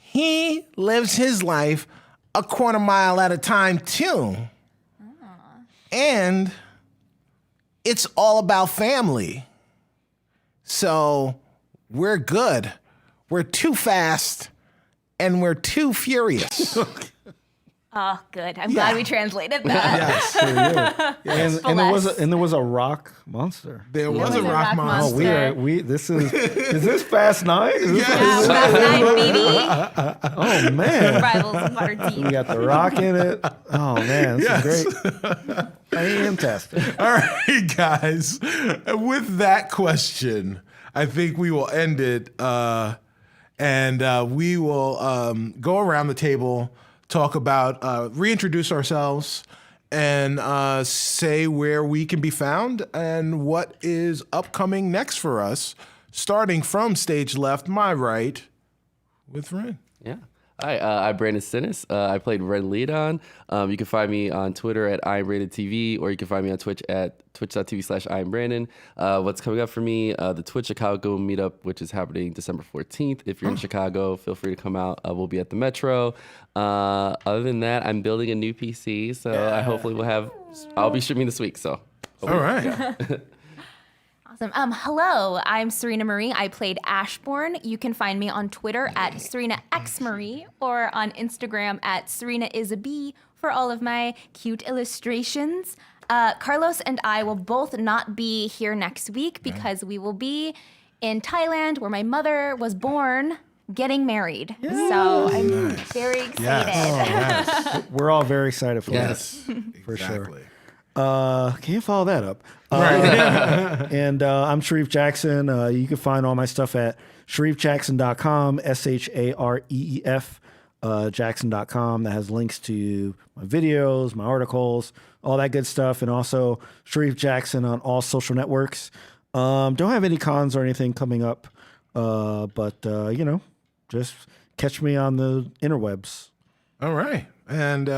he lives his life a quarter mile at a time, too. And it's all about family. So we're good. We're too fast and we're too furious. Oh, good. I'm glad we translated that. Yes. And there was a rock monster. There was was a a rock rock monster. monster. This is this Fast Nine? Is this Yes. Fast 9, baby. oh man. Rivals of We Waterdeep. got the rock in it. Oh man, this is great. Fantastic. All right, guys. With that question, I think we will end it. And we will go around the table, talk about, reintroduce ourselves, and say where we can be found and what is upcoming next for us, starting from stage left, my right, with Ren. Yeah. Hi, I'm Brandon Stennis. I played Red Leadon. You can find me on Twitter at IamBrandonTV, or you can find me on Twitch at twitch.tv/IamBrandon. What's coming up for me? The Twitch Chicago meetup, which is happening December 14th. If you're in Chicago, feel free to come out. We'll be at the Metro. Other than that, I'm building a new PC, so I hopefully I'll be streaming this week. So, All right. Awesome. Hello, I'm SurenaXMarie. I played Ashbourne. You can find me on Twitter at SurenaXMarie or on Instagram at SurenaIsAbee for all of my cute illustrations. Carlos and I will both not be here next week because we will be in Thailand, where my mother was born, getting married. So I'm very excited. Yes. We're all very excited for Yes. For sure. Exactly. Can you follow that up? And I'm Shareef Jackson. You can find all my stuff at ShareefJackson.com, ShareeF Jackson.com. That has links to my videos, my articles, all that good stuff. And also Shareef Jackson on all social networks. Don't have any cons or anything coming up, but just catch me on the interwebs. All right. And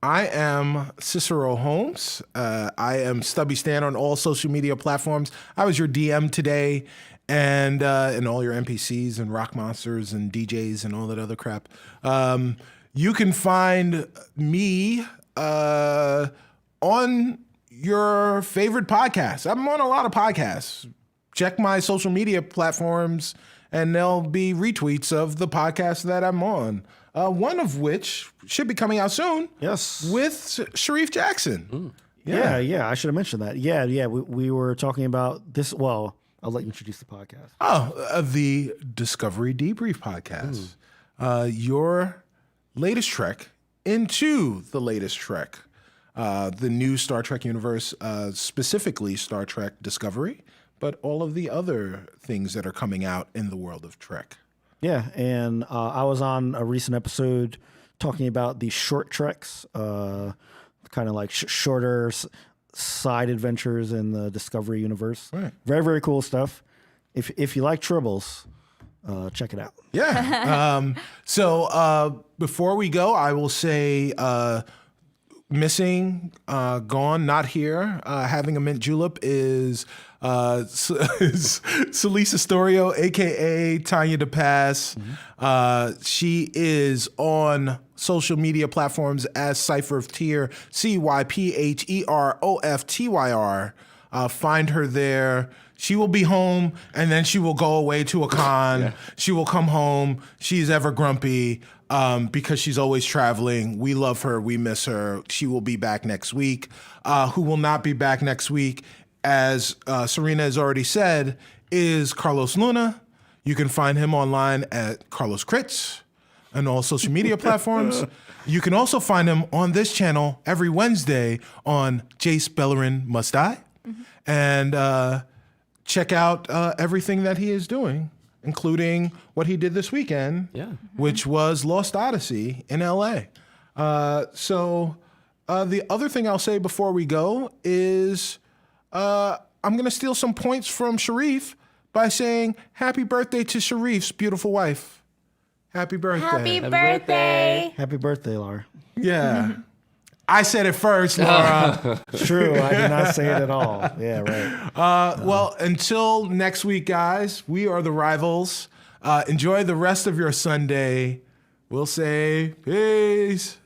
I am Cicero Holmes. I am Stubby Stan on all social media platforms. I was your DM today, and all your NPCs and rock monsters and DJs and all that other crap. You can find me on your favorite podcast. I'm on a lot of podcasts. Check my social media platforms, and there'll be retweets of the podcast that I'm on. One of which should be coming out soon. Yes. With Shareef Jackson. Yeah. I should have mentioned that. Yeah. We were talking about this. Well, I'll let you introduce the podcast. The Discovery Debrief podcast. Your latest trek into the latest trek. The new Star Trek universe, specifically Star Trek Discovery, but all of the other things that are coming out in the world of Trek. Yeah, and I was on a recent episode talking about the short treks, kind of like shorter side adventures in the Discovery universe. Right. Very, very cool stuff. If you like tribbles, check it out. Yeah. So before we go, I will say missing, gone, not here. Having a mint julep is Celise Astorio, a.k.a. Tanya DePass. She is on social media platforms as Cypher of Tyr, CYPHEROFTYR. Find her there. She will be home, and then she will go away to a con. Yeah. She will come home. She's ever grumpy because she's always traveling. We love her. We miss her. She will be back next week. Who will not be back next week, as Surena has already said, is Carlos Luna. You can find him online at Carlos Crits and all social media platforms. You can also find him on this channel every Wednesday on Jace Bellerin Must Die. And check out everything that he is doing, including what he did this weekend, which was Lost Odyssey in LA. So the other thing I'll say before we go is I'm going to steal some points from Shareef by saying happy birthday to Shareef's beautiful wife. Happy birthday. Happy birthday. Happy birthday, Laura. Yeah. I said it first, Laura. True, I did not say it at all. Yeah, right. Well, until next week, guys, we are the Rivals. Enjoy the rest of your Sunday. We'll say peace. Bye.